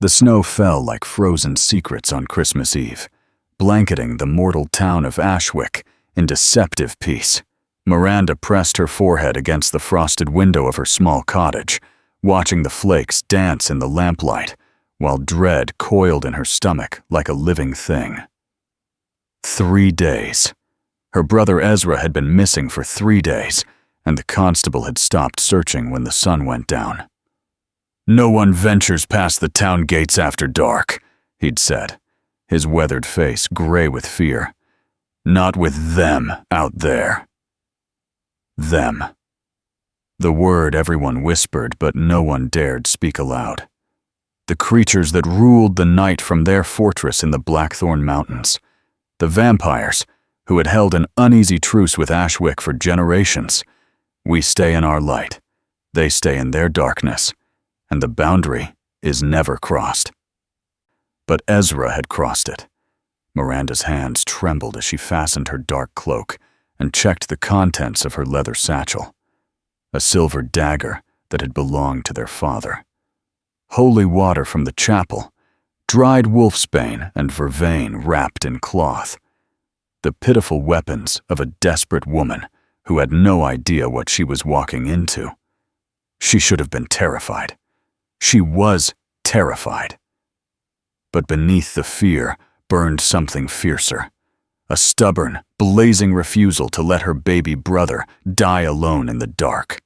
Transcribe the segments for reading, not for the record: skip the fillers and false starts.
The snow fell like frozen secrets on Christmas Eve, blanketing the mortal town of Ashwick in deceptive peace. Miranda pressed her forehead against the frosted window of her small cottage, watching the flakes dance in the lamplight, while dread coiled in her stomach like a living thing. 3 days. Her brother Ezra had been missing for 3 days, and the constable had stopped searching when the sun went down. "No one ventures past the town gates after dark," he'd said, his weathered face gray with fear. "Not with them out there." Them. The word everyone whispered, but no one dared speak aloud. The creatures that ruled the night from their fortress in the Blackthorn Mountains. The vampires, who had held an uneasy truce with Ashwick for generations. We stay in our light, they stay in their darkness, and the boundary is never crossed. But Ezra had crossed it. Miranda's hands trembled as she fastened her dark cloak and checked the contents of her leather satchel. A silver dagger that had belonged to their father. Holy water from the chapel, dried wolfsbane and vervain wrapped in cloth. The pitiful weapons of a desperate woman who had no idea what she was walking into. She should have been terrified. She was terrified. But beneath the fear burned something fiercer. A stubborn, blazing refusal to let her baby brother die alone in the dark.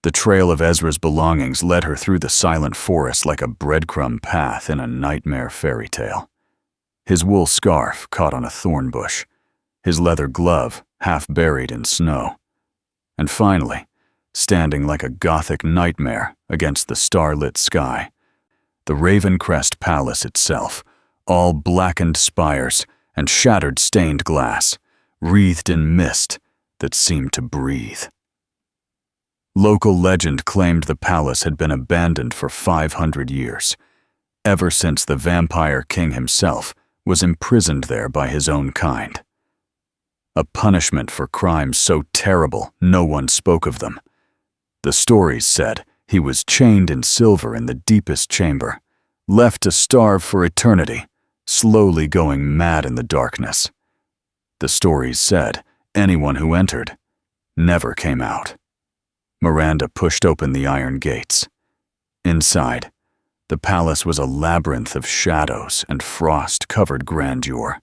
The trail of Ezra's belongings led her through the silent forest like a breadcrumb path in a nightmare fairy tale. His wool scarf caught on a thorn bush, his leather glove half buried in snow. And finally, standing like a Gothic nightmare against the starlit sky, the Ravencrest Palace itself, all blackened spires and shattered stained glass, wreathed in mist that seemed to breathe. Local legend claimed the palace had been abandoned for 500 years, ever since the vampire king himself was imprisoned there by his own kind. A punishment for crimes so terrible no one spoke of them. The stories said he was chained in silver in the deepest chamber, left to starve for eternity, slowly going mad in the darkness. The stories said anyone who entered never came out. Miranda pushed open the iron gates. Inside, the palace was a labyrinth of shadows and frost-covered grandeur.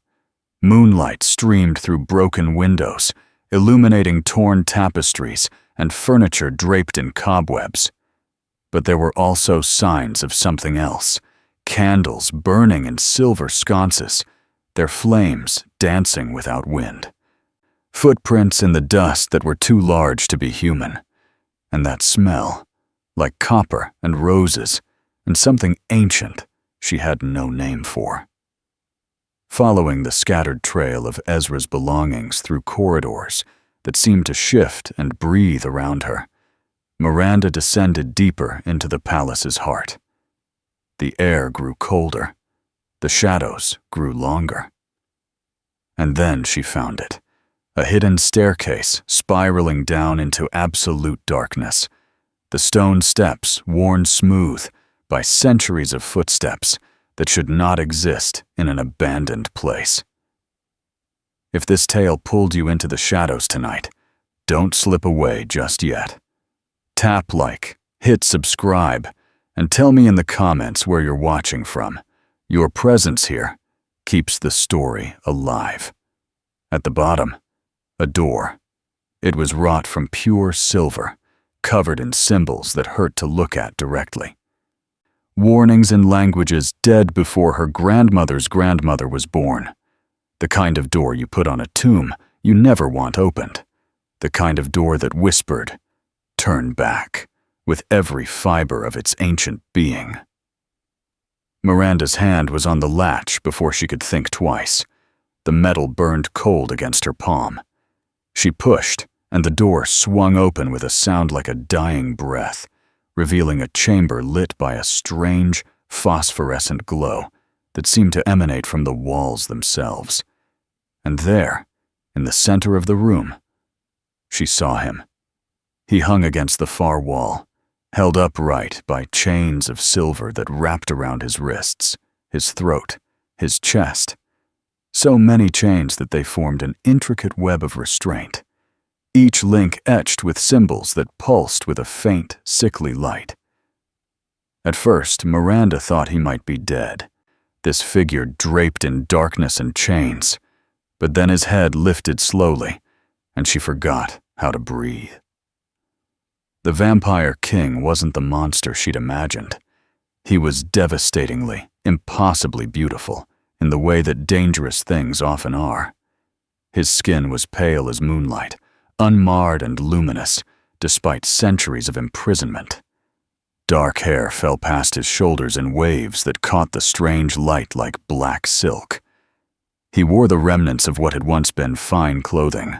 Moonlight streamed through broken windows, illuminating torn tapestries and furniture draped in cobwebs. But there were also signs of something else. Candles burning in silver sconces, their flames dancing without wind. Footprints in the dust that were too large to be human. And that smell, like copper and roses, and something ancient she had no name for. Following the scattered trail of Ezra's belongings through corridors that seemed to shift and breathe around her, Miranda descended deeper into the palace's heart. The air grew colder. The shadows grew longer. And then she found it, a hidden staircase spiraling down into absolute darkness. The stone steps worn smooth by centuries of footsteps that should not exist in an abandoned place. If this tale pulled you into the shadows tonight, don't slip away just yet. Tap like, hit subscribe, and tell me in the comments where you're watching from. Your presence here keeps the story alive. At the bottom, a door. It was wrought from pure silver, covered in symbols that hurt to look at directly. Warnings in languages dead before her grandmother's grandmother was born. The kind of door you put on a tomb you never want opened. The kind of door that whispered, "Turn back," with every fiber of its ancient being. Miranda's hand was on the latch before she could think twice. The metal burned cold against her palm. She pushed, and the door swung open with a sound like a dying breath, revealing a chamber lit by a strange, phosphorescent glow that seemed to emanate from the walls themselves. And there, in the center of the room, she saw him. He hung against the far wall, held upright by chains of silver that wrapped around his wrists, his throat, his chest. So many chains that they formed an intricate web of restraint, each link etched with symbols that pulsed with a faint, sickly light. At first, Miranda thought he might be dead, this figure draped in darkness and chains, but then his head lifted slowly, and she forgot how to breathe. The Vampire King wasn't the monster she'd imagined. He was devastatingly, impossibly beautiful in the way that dangerous things often are. His skin was pale as moonlight, unmarred and luminous, despite centuries of imprisonment. Dark hair fell past his shoulders in waves that caught the strange light like black silk. He wore the remnants of what had once been fine clothing,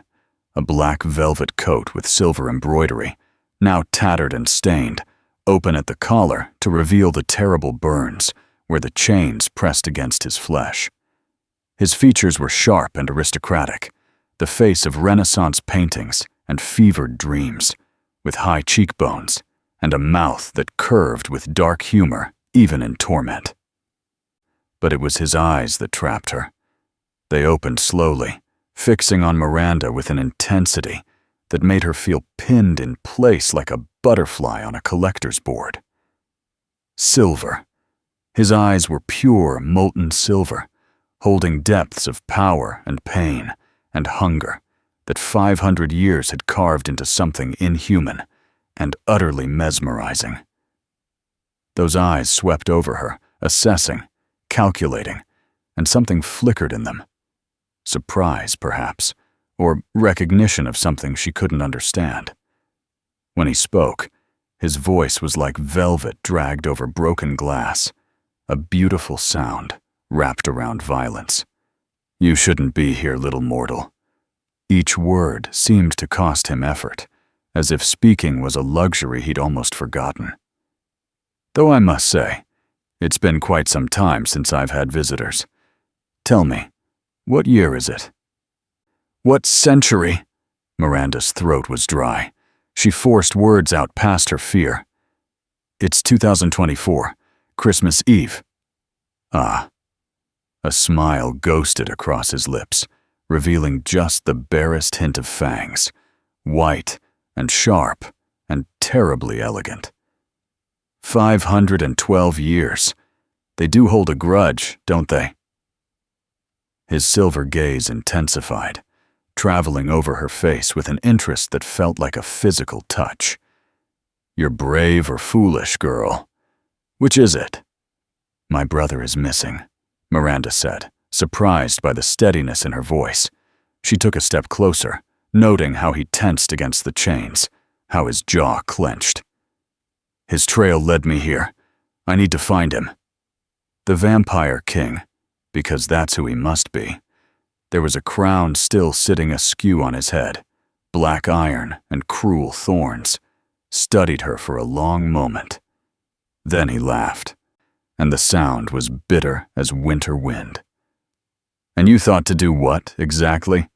a black velvet coat with silver embroidery, now tattered and stained, open at the collar to reveal the terrible burns where the chains pressed against his flesh. His features were sharp and aristocratic, the face of Renaissance paintings and fevered dreams, with high cheekbones and a mouth that curved with dark humor even in torment. But it was his eyes that trapped her. They opened slowly, fixing on Miranda with an intensity that made her feel pinned in place like a butterfly on a collector's board. Silver. His eyes were pure, molten silver, holding depths of power and pain and hunger that 500 years had carved into something inhuman and utterly mesmerizing. Those eyes swept over her, assessing, calculating, and something flickered in them. Surprise, perhaps, or recognition of something she couldn't understand. When he spoke, his voice was like velvet dragged over broken glass, a beautiful sound wrapped around violence. "You shouldn't be here, little mortal." Each word seemed to cost him effort, as if speaking was a luxury he'd almost forgotten. Though I must say, it's been quite some time since I've had visitors. Tell me, what year is it? What century? Miranda's throat was dry. She forced words out past her fear. It's 2024, Christmas Eve. Ah. A smile ghosted across his lips, revealing just the barest hint of fangs, white and sharp and terribly elegant. 512 years. They do hold a grudge, don't they? His silver gaze intensified, traveling over her face with an interest that felt like a physical touch. "You're brave or foolish, girl. Which is it?" "My brother is missing," Miranda said, surprised by the steadiness in her voice. She took a step closer, noting how he tensed against the chains, how his jaw clenched. "His trail led me here. I need to find him." The Vampire King, because that's who he must be. There was a crown still sitting askew on his head, black iron and cruel thorns, studied her for a long moment. Then he laughed, and the sound was bitter as winter wind. "And you thought to do what, exactly?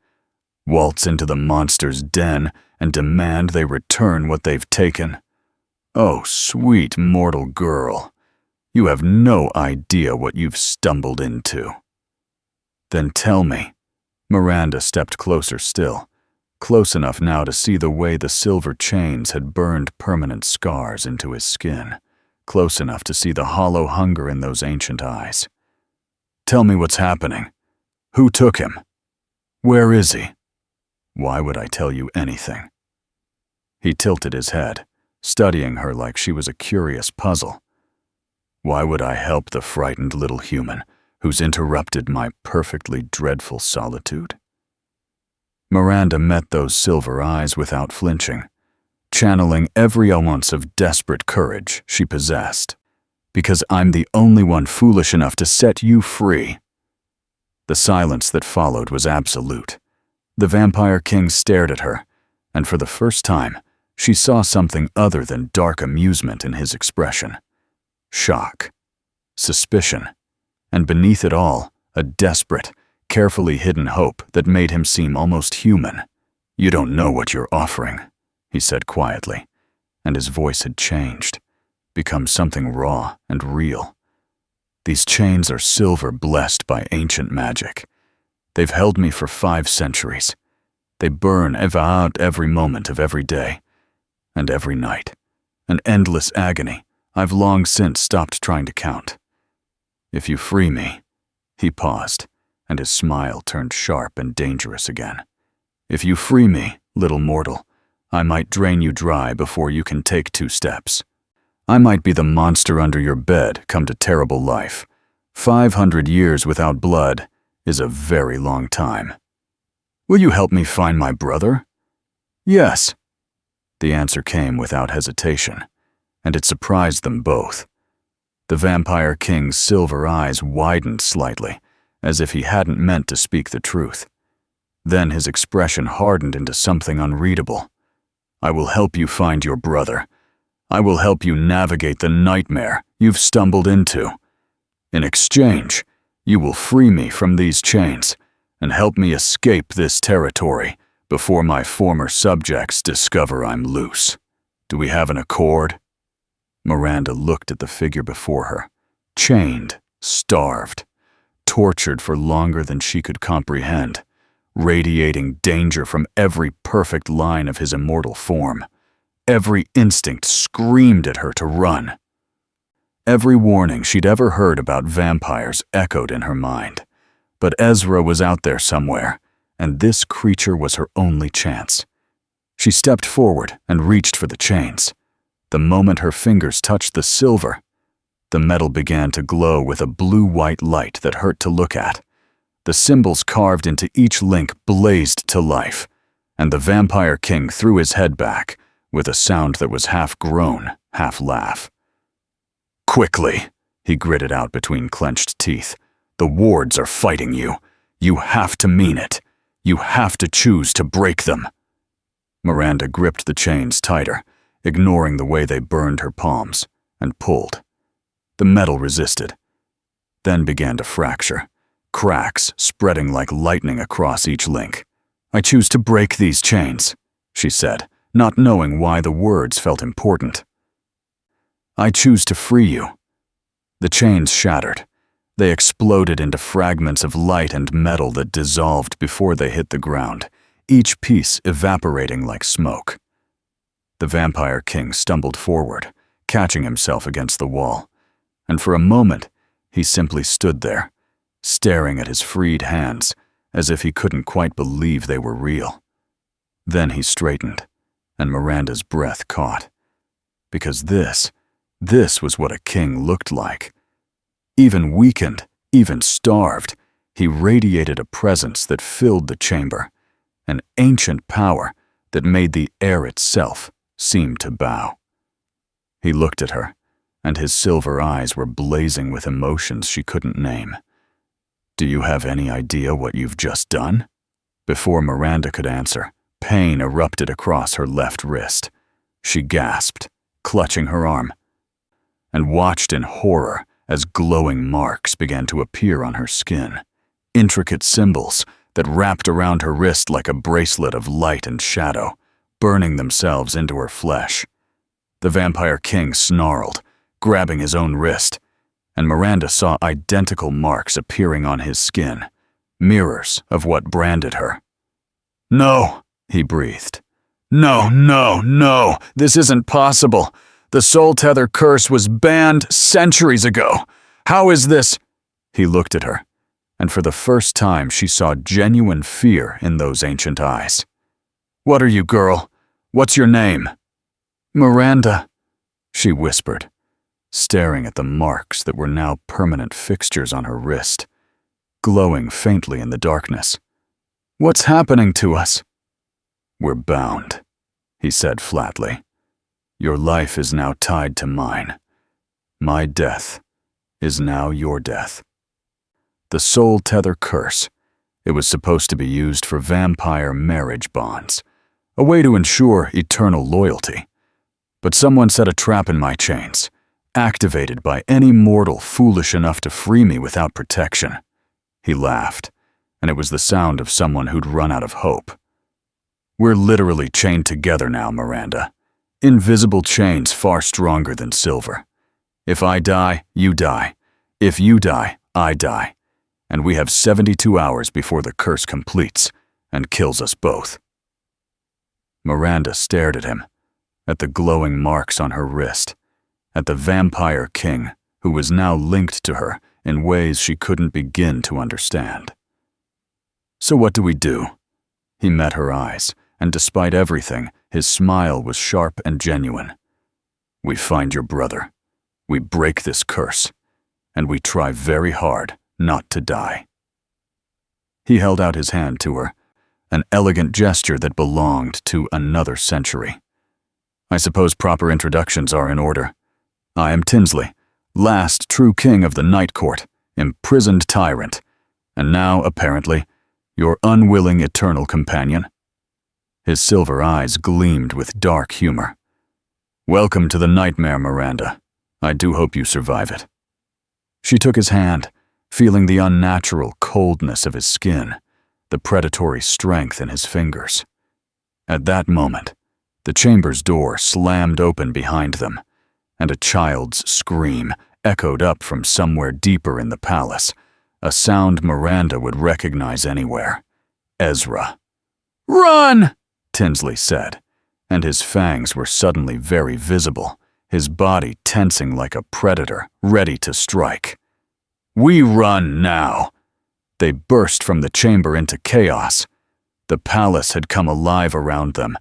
Waltz into the monster's den and demand they return what they've taken? Oh, sweet mortal girl, you have no idea what you've stumbled into." "Then tell me." Miranda stepped closer still, close enough now to see the way the silver chains had burned permanent scars into his skin, close enough to see the hollow hunger in those ancient eyes. "Tell me what's happening. Who took him? Where is he?" "Why would I tell you anything?" He tilted his head, studying her like she was a curious puzzle. "Why would I help the frightened little human who's interrupted my perfectly dreadful solitude?" Miranda met those silver eyes without flinching, channeling every ounce of desperate courage she possessed. "Because I'm the only one foolish enough to set you free." The silence that followed was absolute. The Vampire King stared at her, and for the first time, she saw something other than dark amusement in his expression. Shock, suspicion, and beneath it all, a desperate, carefully hidden hope that made him seem almost human. "You don't know what you're offering," he said quietly, and his voice had changed, become something raw and real. "These chains are silver blessed by ancient magic. They've held me for 5 centuries. They burn out every moment of every day, and every night. An endless agony I've long since stopped trying to count. If you free me," he paused, and his smile turned sharp and dangerous again. "If you free me, little mortal, I might drain you dry before you can take 2 steps. I might be the monster under your bed come to terrible life. 500 years without blood is a very long time. Will you help me find my brother?" "Yes." The answer came without hesitation, and it surprised them both. The Vampire King's silver eyes widened slightly, as if he hadn't meant to speak the truth. Then his expression hardened into something unreadable. "I will help you find your brother. I will help you navigate the nightmare you've stumbled into. In exchange, you will free me from these chains and help me escape this territory before my former subjects discover I'm loose. Do we have an accord?" Miranda looked at the figure before her, chained, starved, tortured for longer than she could comprehend, radiating danger from every perfect line of his immortal form. Every instinct screamed at her to run. Every warning she'd ever heard about vampires echoed in her mind. But Ezra was out there somewhere, and this creature was her only chance. She stepped forward and reached for the chains. The moment her fingers touched the silver, the metal began to glow with a blue-white light that hurt to look at. The symbols carved into each link blazed to life, and the Vampire King threw his head back with a sound that was half groan, half laugh. "Quickly," he gritted out between clenched teeth. "The wards are fighting you. You have to mean it. You have to choose to break them." Miranda gripped the chains tighter, ignoring the way they burned her palms, and pulled. The metal resisted, then began to fracture, cracks spreading like lightning across each link. "I choose to break these chains," she said, not knowing why the words felt important. "I choose to free you." The chains shattered. They exploded into fragments of light and metal that dissolved before they hit the ground, each piece evaporating like smoke. The Vampire King stumbled forward, catching himself against the wall, and for a moment he simply stood there, staring at his freed hands as if he couldn't quite believe they were real. Then he straightened, and Miranda's breath caught. Because this was what a king looked like. Even weakened, even starved, he radiated a presence that filled the chamber, an ancient power that made the air itself seem to bow. He looked at her, and his silver eyes were blazing with emotions she couldn't name. "Do you have any idea what you've just done?" Before Miranda could answer, pain erupted across her left wrist. She gasped, clutching her arm, and watched in horror as glowing marks began to appear on her skin, intricate symbols that wrapped around her wrist like a bracelet of light and shadow, burning themselves into her flesh. The Vampire King snarled, grabbing his own wrist, and Miranda saw identical marks appearing on his skin, mirrors of what branded her. "No," he breathed. "No, no, no, this isn't possible. The Soul Tether curse was banned centuries ago. How is this?" He looked at her, and for the first time she saw genuine fear in those ancient eyes. "What are you, girl? What's your name?" "Miranda," she whispered, staring at the marks that were now permanent fixtures on her wrist, glowing faintly in the darkness. "What's happening to us?" "We're bound," he said flatly. "Your life is now tied to mine. My death is now your death." The Soul Tether curse. It was supposed to be used for vampire marriage bonds, a way to ensure eternal loyalty. But someone set a trap in my chains, activated by any mortal foolish enough to free me without protection. He laughed, and it was the sound of someone who'd run out of hope. "We're literally chained together now, Miranda, Invisible chains far stronger than silver. If I die, you die. If you die, I die. And we have 72 hours before the curse completes and kills us both. Miranda stared at him, at the glowing marks on her wrist, at the vampire king who was now linked to her in ways she couldn't begin to understand. So what do we do? He met her eyes, and despite everything, his smile was sharp and genuine. We find your brother. We break this curse, and we try very hard not to die. He held out his hand to her, an elegant gesture that belonged to another century. I suppose proper introductions are in order. I am Tinsley, last true king of the Night Court, imprisoned tyrant, and now, apparently, your unwilling eternal companion. His silver eyes gleamed with dark humor. Welcome to the nightmare, Miranda. I do hope you survive it. She took his hand, feeling the unnatural coldness of his skin, the predatory strength in his fingers. At that moment, the chamber's door slammed open behind them, and a child's scream echoed up from somewhere deeper in the palace, a sound Miranda would recognize anywhere. Ezra. "Run!" Tinsley said, and his fangs were suddenly very visible, his body tensing like a predator, ready to strike. We run now. They burst from the chamber into chaos. The palace had come alive around them,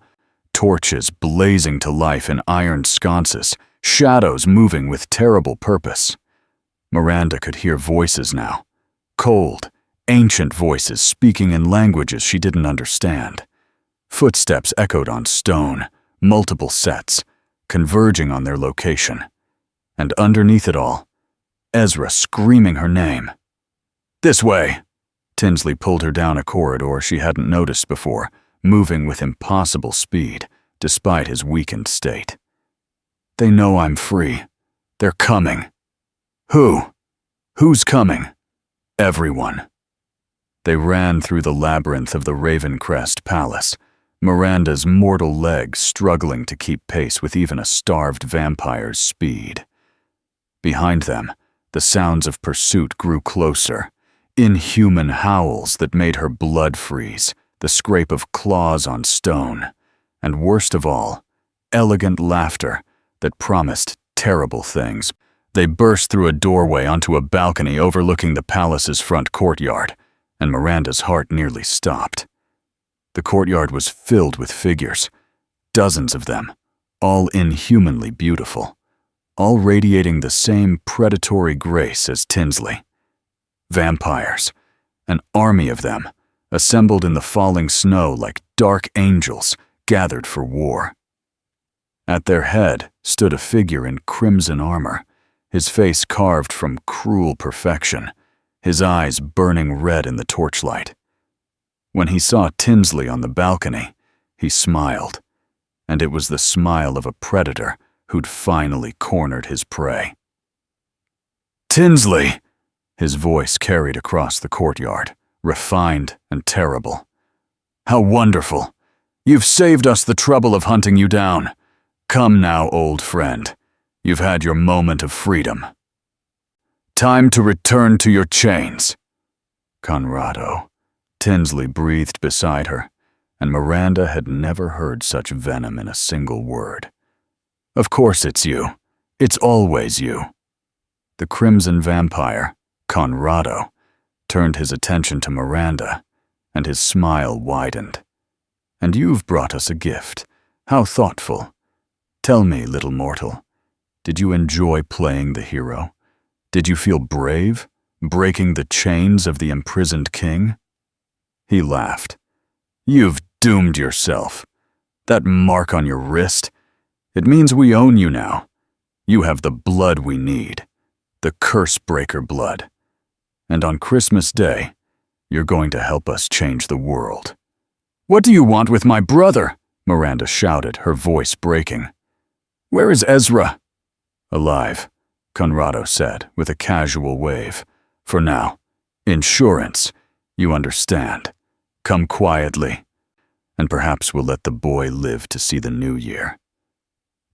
torches blazing to life in iron sconces, shadows moving with terrible purpose. Miranda could hear voices now, cold, ancient voices speaking in languages she didn't understand. Footsteps echoed on stone, multiple sets, converging on their location. And underneath it all, Ezra screaming her name. This way! Tinsley pulled her down a corridor she hadn't noticed before, moving with impossible speed, despite his weakened state. They know I'm free. They're coming. Who? Who's coming? Everyone. They ran through the labyrinth of the Ravencrest Palace, Miranda's mortal legs struggling to keep pace with even a starved vampire's speed. Behind them, the sounds of pursuit grew closer, inhuman howls that made her blood freeze, the scrape of claws on stone, and worst of all, elegant laughter that promised terrible things. They burst through a doorway onto a balcony overlooking the palace's front courtyard, and Miranda's heart nearly stopped. The courtyard was filled with figures, dozens of them, all inhumanly beautiful, all radiating the same predatory grace as Tinsley. Vampires, an army of them, assembled in the falling snow like dark angels gathered for war. At their head stood a figure in crimson armor, his face carved from cruel perfection, his eyes burning red in the torchlight. When he saw Tinsley on the balcony, he smiled, and it was the smile of a predator who'd finally cornered his prey. Tinsley! His voice carried across the courtyard, refined and terrible. How wonderful! You've saved us the trouble of hunting you down. Come now, old friend. You've had your moment of freedom. Time to return to your chains. Conrado. Tinsley breathed beside her, and Miranda had never heard such venom in a single word. Of course it's you. It's always you. The crimson vampire, Conrado, turned his attention to Miranda, and his smile widened. And you've brought us a gift. How thoughtful. Tell me, little mortal, did you enjoy playing the hero? Did you feel brave, breaking the chains of the imprisoned king? He laughed. You've doomed yourself. That mark on your wrist, it means we own you now. You have the blood we need, the curse-breaker blood. And on Christmas Day, you're going to help us change the world. What do you want with my brother? Miranda shouted, her voice breaking. Where is Ezra? Alive, Conrado said with a casual wave. For now. Insurance. You understand. Come quietly, and perhaps we'll let the boy live to see the new year.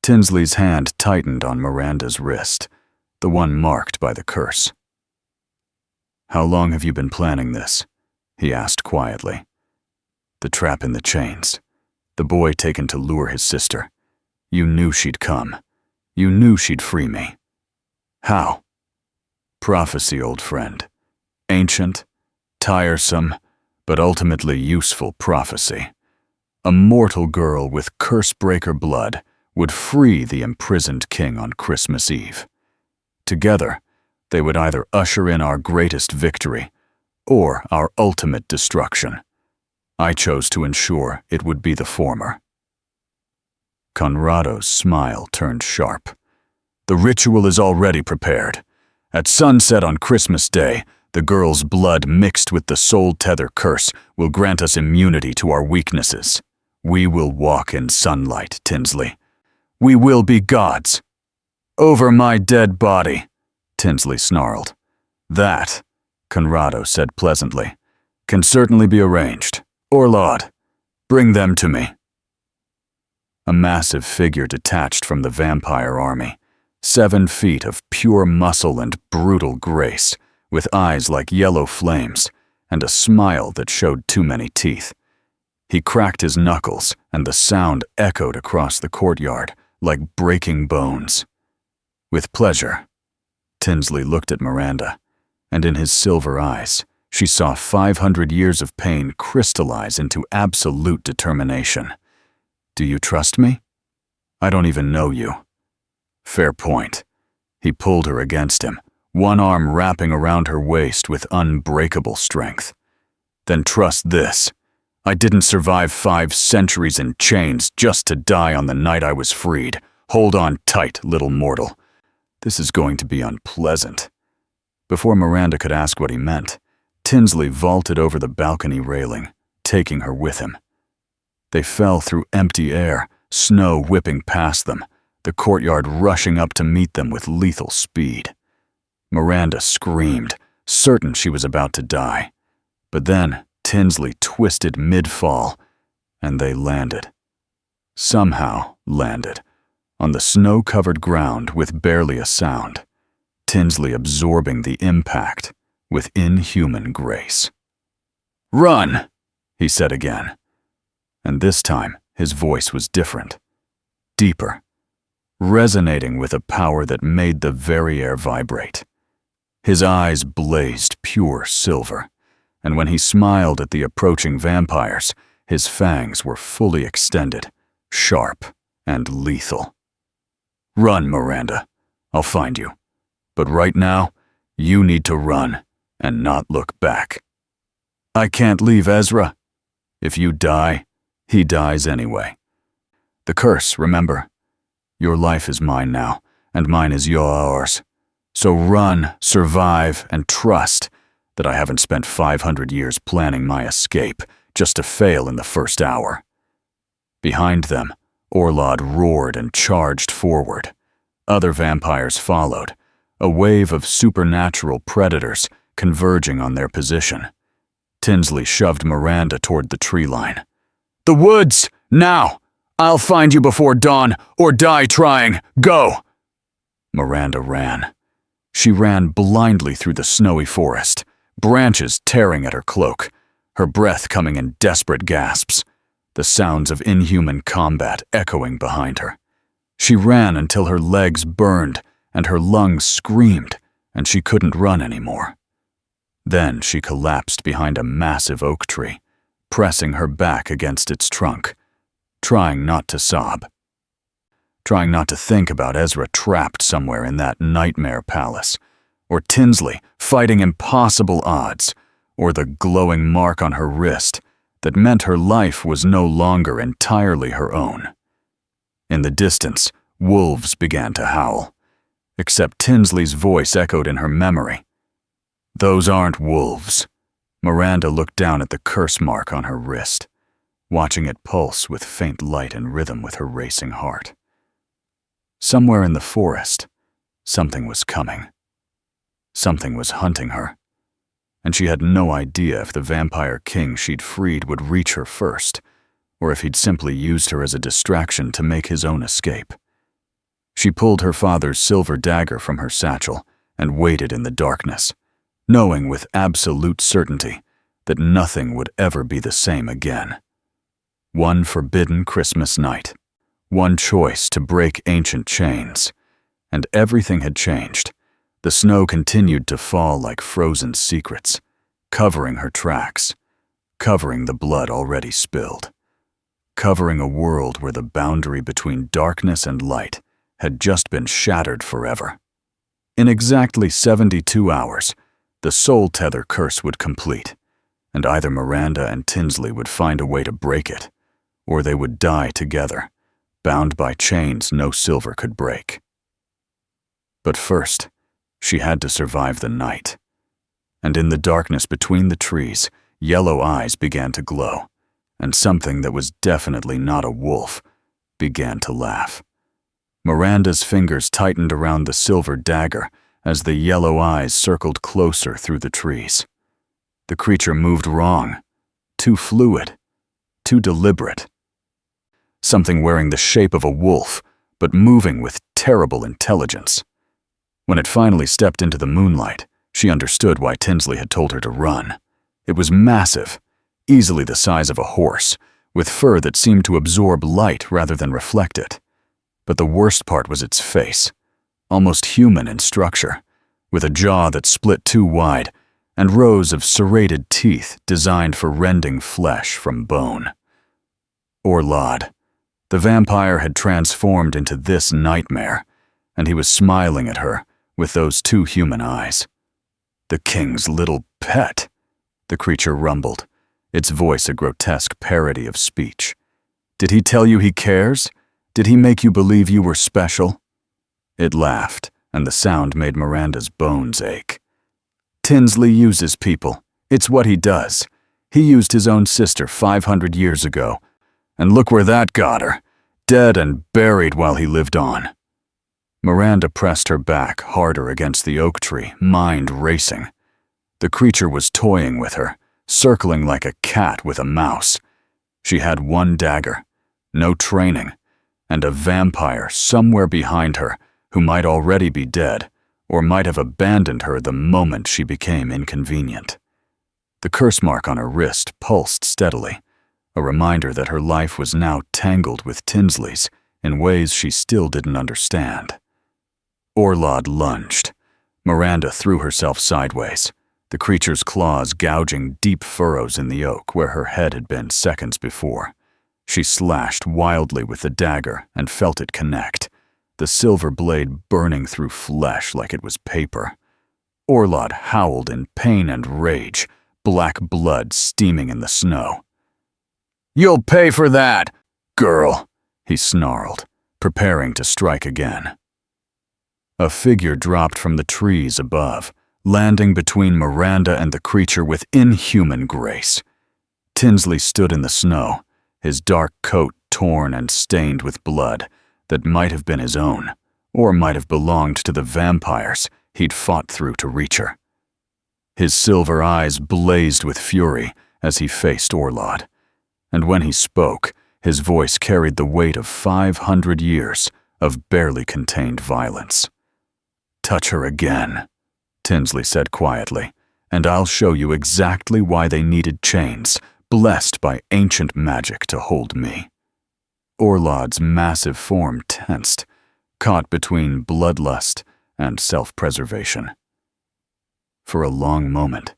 Tinsley's hand tightened on Miranda's wrist, the one marked by the curse. "How long have you been planning this?" he asked quietly. "The trap in the chains. The boy taken to lure his sister. You knew she'd come. You knew she'd free me. How?" "Prophecy, old friend. Ancient, tiresome, but ultimately useful prophecy. A mortal girl with curse-breaker blood would free the imprisoned king on Christmas Eve. Together, they would either usher in our greatest victory or our ultimate destruction. I chose to ensure it would be the former." Conrado's smile turned sharp. "The ritual is already prepared. At sunset on Christmas Day, the girl's blood mixed with the soul tether curse will grant us immunity to our weaknesses. We will walk in sunlight, Tinsley. We will be gods." "Over my dead body," Tinsley snarled. "That," Conrado said pleasantly, "can certainly be arranged. Orlod, bring them to me." A massive figure detached from the vampire army, 7 feet of pure muscle and brutal grace, with eyes like yellow flames and a smile that showed too many teeth. He cracked his knuckles, and the sound echoed across the courtyard like breaking bones. With pleasure, Tinsley looked at Miranda, and in his silver eyes, she saw 500 years of pain crystallize into absolute determination. "Do you trust me? I don't even know you." "Fair point." He pulled her against him, one arm wrapping around her waist with unbreakable strength. "Then trust this. I didn't survive 5 centuries in chains just to die on the night I was freed. Hold on tight, little mortal. This is going to be unpleasant." Before Miranda could ask what he meant, Tinsley vaulted over the balcony railing, taking her with him. They fell through empty air, snow whipping past them, the courtyard rushing up to meet them with lethal speed. Miranda screamed, certain she was about to die. But then Tinsley twisted mid-fall, and they landed. Somehow landed, on the snow-covered ground with barely a sound, Tinsley absorbing the impact with inhuman grace. "Run!" he said again. And this time his voice was different, deeper, resonating with a power that made the very air vibrate. His eyes blazed pure silver, and when he smiled at the approaching vampires, his fangs were fully extended, sharp and lethal. "Run, Miranda. I'll find you. But right now, you need to run and not look back." "I can't leave Ezra. If you die, he dies anyway. The curse, remember? Your life is mine now, and mine is yours. So run, survive, and trust that I haven't spent 500 years planning my escape just to fail in the first hour." Behind them, Orlod roared and charged forward. Other vampires followed, a wave of supernatural predators converging on their position. Tinsley shoved Miranda toward the tree line. "The woods! Now! I'll find you before dawn, or die trying! Go!" Miranda ran. She ran blindly through the snowy forest, branches tearing at her cloak, her breath coming in desperate gasps, the sounds of inhuman combat echoing behind her. She ran until her legs burned and her lungs screamed, and she couldn't run anymore. Then she collapsed behind a massive oak tree, pressing her back against its trunk, trying not to sob, trying not to think about Ezra trapped somewhere in that nightmare palace, or Tinsley fighting impossible odds, or the glowing mark on her wrist that meant her life was no longer entirely her own. In the distance, wolves began to howl, except Tinsley's voice echoed in her memory. "Those aren't wolves." Miranda looked down at the curse mark on her wrist, watching it pulse with faint light and rhythm with her racing heart. Somewhere in the forest, something was coming. Something was hunting her, and she had no idea if the vampire king she'd freed would reach her first, or if he'd simply used her as a distraction to make his own escape. She pulled her father's silver dagger from her satchel and waited in the darkness, knowing with absolute certainty that nothing would ever be the same again. One forbidden Christmas night, one choice to break ancient chains, and everything had changed. The snow continued to fall like frozen secrets, covering her tracks, covering the blood already spilled, covering a world where the boundary between darkness and light had just been shattered forever. In exactly 72 hours, the soul tether curse would complete, and either Miranda and Tinsley would find a way to break it, or they would die together, bound by chains no silver could break. But first, she had to survive the night. And in the darkness between the trees, yellow eyes began to glow, and something that was definitely not a wolf began to laugh. Miranda's fingers tightened around the silver dagger as the yellow eyes circled closer through the trees. The creature moved wrong, too fluid, too deliberate. Something wearing the shape of a wolf, but moving with terrible intelligence. When it finally stepped into the moonlight, she understood why Tinsley had told her to run. It was massive, easily the size of a horse, with fur that seemed to absorb light rather than reflect it. But the worst part was its face, almost human in structure, with a jaw that split too wide and rows of serrated teeth designed for rending flesh from bone. Orlod, the vampire, had transformed into this nightmare, and he was smiling at her with those two human eyes. "The king's little pet," the creature rumbled, its voice a grotesque parody of speech. "Did he tell you he cares? Did he make you believe you were special?" It laughed, and the sound made Miranda's bones ache. "Tinsley uses people. It's what he does. He used his own sister 500 years ago, and look where that got her, dead and buried while he lived on." Miranda pressed her back harder against the oak tree, mind racing. The creature was toying with her, circling like a cat with a mouse. She had one dagger, no training, and a vampire somewhere behind her who might already be dead or might have abandoned her the moment she became inconvenient. The curse mark on her wrist pulsed steadily, a reminder that her life was now tangled with Tinsley's in ways she still didn't understand. Orlod lunged. Miranda threw herself sideways, the creature's claws gouging deep furrows in the oak where her head had been seconds before. She slashed wildly with the dagger and felt it connect, the silver blade burning through flesh like it was paper. Orlod howled in pain and rage, black blood steaming in the snow. "You'll pay for that, girl," he snarled, preparing to strike again. A figure dropped from the trees above, landing between Miranda and the creature with inhuman grace. Tinsley stood in the snow, his dark coat torn and stained with blood that might have been his own, or might have belonged to the vampires he'd fought through to reach her. His silver eyes blazed with fury as he faced Orlod, and when he spoke, his voice carried the weight of 500 years of barely contained violence. "Touch her again," Tinsley said quietly, "and I'll show you exactly why they needed chains, blessed by ancient magic to hold me." Orlod's massive form tensed, caught between bloodlust and self-preservation. For a long moment,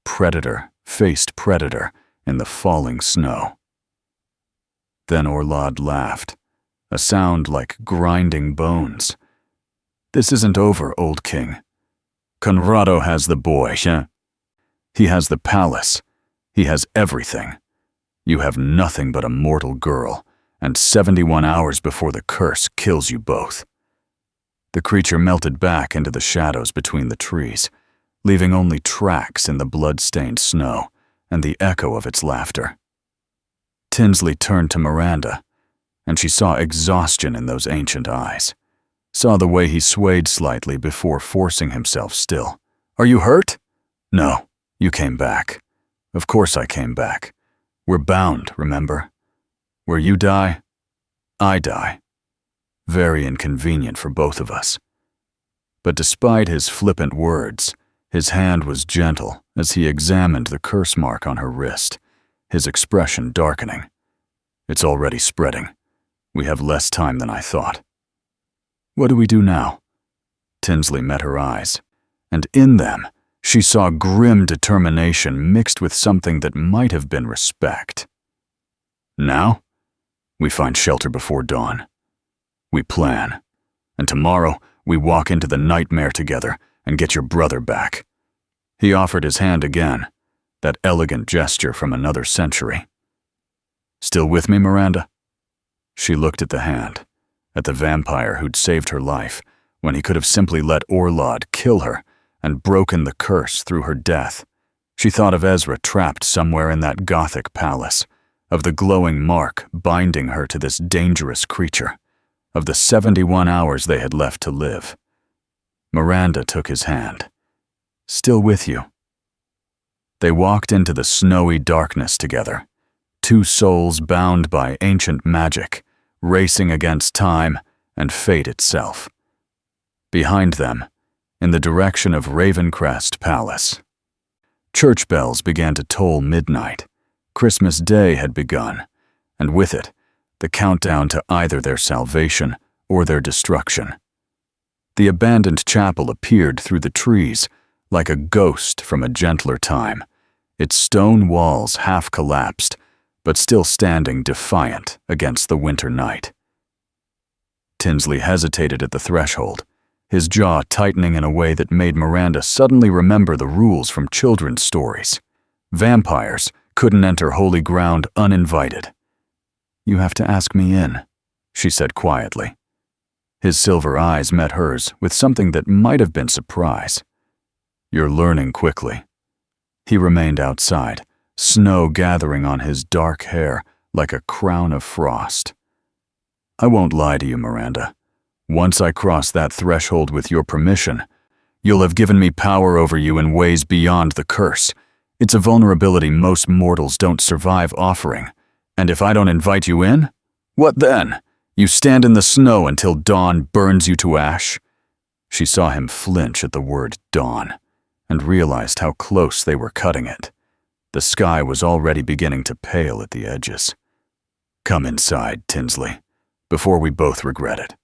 predator faced predator in the falling snow. Then Orlod laughed, a sound like grinding bones. "This isn't over, old king. Conrado has the boy, yeah? He has the palace. He has everything. You have nothing but a mortal girl, and 71 hours before the curse kills you both." The creature melted back into the shadows between the trees, leaving only tracks in the blood-stained snow and the echo of its laughter. Tinsley turned to Miranda, and she saw exhaustion in those ancient eyes, saw the way he swayed slightly before forcing himself still. "Are you hurt?" "No, you came back. Of course I came back. We're bound, remember? Where you die, I die. very inconvenient for both of us. But despite his flippant words, his hand was gentle as he examined the curse mark on her wrist, his expression darkening. It's already spreading. We have less time than I thought. What do we do now? Tinsley met her eyes, and in them, she saw grim determination mixed with something that might have been respect. Now, we find shelter before dawn. We plan, and tomorrow we walk into the nightmare together and get your brother back. He offered his hand again, that elegant gesture from another century. Still with me, Miranda? She looked at the hand, at the vampire who'd saved her life when he could have simply let Orlod kill her and broken the curse through her death. She thought of Ezra trapped somewhere in that Gothic palace, of the glowing mark binding her to this dangerous creature, of the 71 hours they had left to live. Miranda took his hand. Still with you. They walked into the snowy darkness together, two souls bound by ancient magic, racing against time and fate itself. Behind them, in the direction of Ravencrest Palace, church bells began to toll midnight. Christmas Day had begun, and with it, the countdown to either their salvation or their destruction. The abandoned chapel appeared through the trees like a ghost from a gentler time, its stone walls half collapsed, but still standing defiant against the winter night. Tinsley hesitated at the threshold, his jaw tightening in a way that made Miranda suddenly remember the rules from children's stories. Vampires couldn't enter holy ground uninvited. "You have to ask me in," she said quietly. His silver eyes met hers with something that might have been surprise. "You're learning quickly." He remained outside, snow gathering on his dark hair like a crown of frost. "I won't lie to you, Miranda. Once I cross that threshold with your permission, you'll have given me power over you in ways beyond the curse. It's a vulnerability most mortals don't survive offering. And if I don't invite you in, what then? You stand in the snow until dawn burns you to ash?" She saw him flinch at the word dawn, and realized how close they were cutting it. The sky was already beginning to pale at the edges. "Come inside, Tinsley, before we both regret it."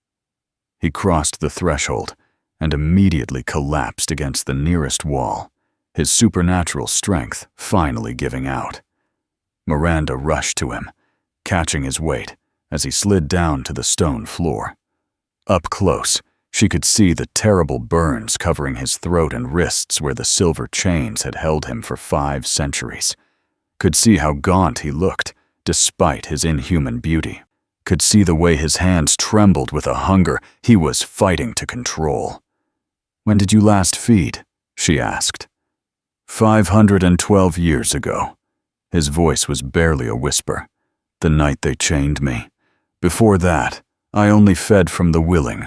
He crossed the threshold and immediately collapsed against the nearest wall, his supernatural strength finally giving out. Miranda rushed to him, catching his weight as he slid down to the stone floor. Up close, she could see the terrible burns covering his throat and wrists where the silver chains had held him for 5 centuries. Could see how gaunt he looked, despite his inhuman beauty. Could see the way his hands trembled with a hunger he was fighting to control. "When did you last feed?" she asked. 512 years ago. His voice was barely a whisper. "The night they chained me. Before that, I only fed from the willing,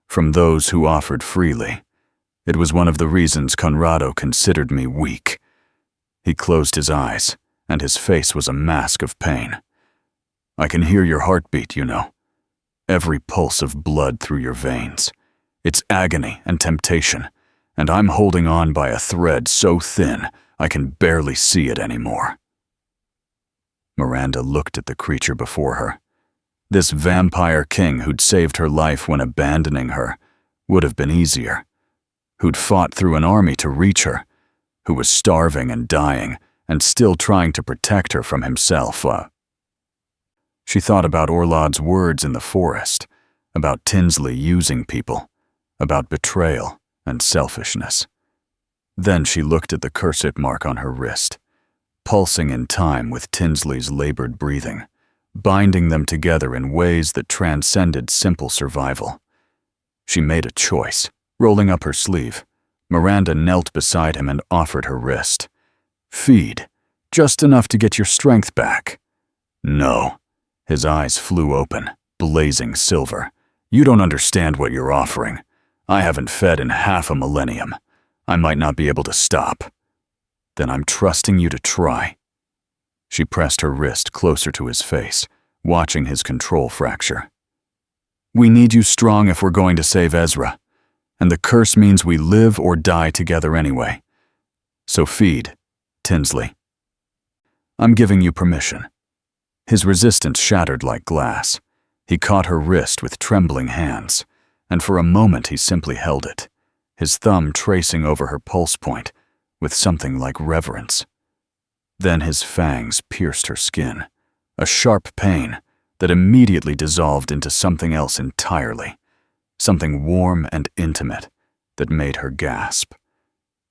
from those who offered freely. It was one of the reasons Conrado considered me weak." He closed his eyes, and his face was a mask of pain. "I can hear your heartbeat, you know. Every pulse of blood through your veins. It's agony and temptation, and I'm holding on by a thread so thin I can barely see it anymore." Miranda looked at the creature before her. This vampire king who'd saved her life when abandoning her would have been easier. Who'd fought through an army to reach her, who was starving and dying and still trying to protect her from himself. She thought about Orlod's words in the forest, about Tinsley using people, about betrayal and selfishness. Then she looked at the cursed mark on her wrist, pulsing in time with Tinsley's labored breathing, binding them together in ways that transcended simple survival. She made a choice. Rolling up her sleeve, Miranda knelt beside him and offered her wrist. "Feed, just enough to get your strength back." "No." His eyes flew open, blazing silver. "You don't understand what you're offering. I haven't fed in half a millennium. I might not be able to stop." "Then I'm trusting you to try." She pressed her wrist closer to his face, watching his control fracture. We need you strong if we're going to save Ezra, and the curse means we live or die together anyway. So feed, Tinsley. I'm giving you permission." His resistance shattered like glass. He caught her wrist with trembling hands, and for a moment he simply held it, his thumb tracing over her pulse point with something like reverence. Then his fangs pierced her skin, a sharp pain that immediately dissolved into something else entirely, something warm and intimate that made her gasp.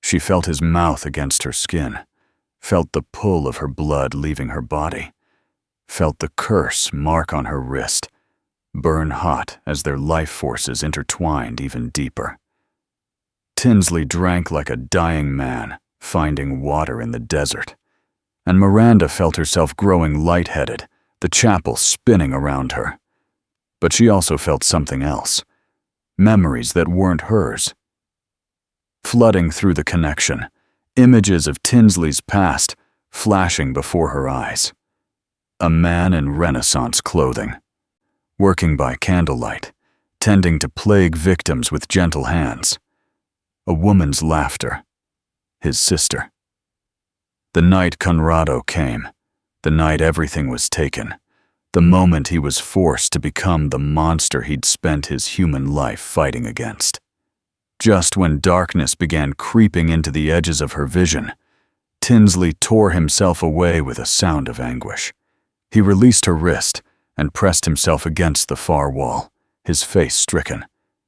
She felt his mouth against her skin, felt the pull of her blood leaving her body, felt the curse mark on her wrist, burn hot as their life forces intertwined even deeper. Tinsley drank like a dying man, finding water in the desert, and Miranda felt herself growing lightheaded, the chapel spinning around her. But she also felt something else, memories that weren't hers. Flooding through the connection, images of Tinsley's past flashing before her eyes. A man in Renaissance clothing, working by candlelight, tending to plague victims with gentle hands. A woman's laughter, his sister. The night Conrado came, the night everything was taken, the moment he was forced to become the monster he'd spent his human life fighting against. Just when darkness began creeping into the edges of her vision, Tinsley tore himself away with a sound of anguish. He released her wrist and pressed himself against the far wall, his face stricken,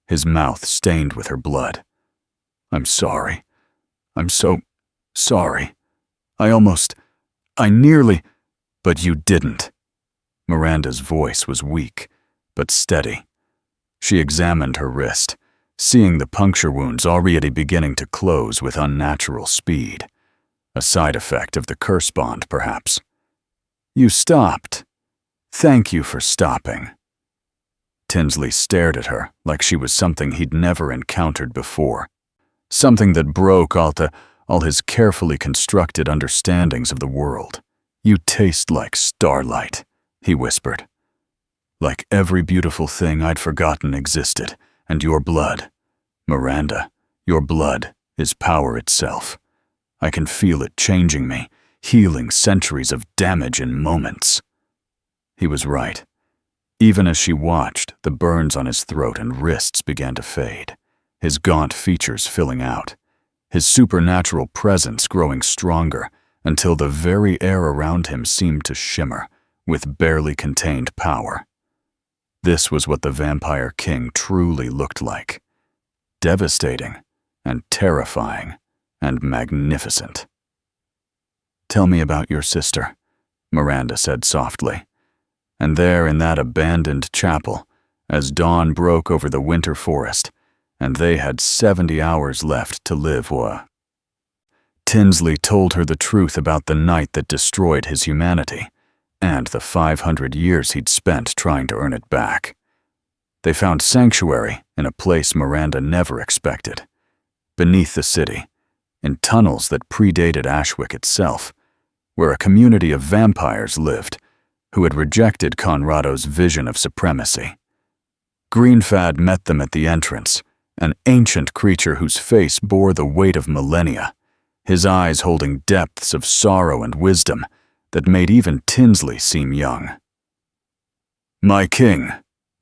his mouth stained with her blood. "I'm sorry. I'm so sorry. I nearly—" "But you didn't." Miranda's voice was weak, but steady. She examined her wrist, seeing the puncture wounds already beginning to close with unnatural speed. A side effect of the curse bond, perhaps. "You stopped. Thank you for stopping." Tinsley stared at her like she was something he'd never encountered before, something that broke all his carefully constructed understandings of the world. "You taste like starlight," he whispered. "Like every beautiful thing I'd forgotten existed, and your blood. Miranda, your blood is power itself. I can feel it changing me, healing centuries of damage in moments." He was right. Even as she watched, the burns on his throat and wrists began to fade, his gaunt features filling out, his supernatural presence growing stronger until the very air around him seemed to shimmer with barely contained power. This was what the Vampire King truly looked like. Devastating and terrifying and magnificent. "Tell me about your sister," Miranda said softly. And there in that abandoned chapel, as dawn broke over the winter forest, and they had 70 hours left to live, Tinsley told her the truth about the night that destroyed his humanity, and the 500 years he'd spent trying to earn it back. They found sanctuary in a place Miranda never expected, beneath the city, in tunnels that predated Ashwick itself, where a community of vampires lived who had rejected Conrado's vision of supremacy. Greenfad met them at the entrance, an ancient creature whose face bore the weight of millennia, his eyes holding depths of sorrow and wisdom that made even Tinsley seem young. "My king,"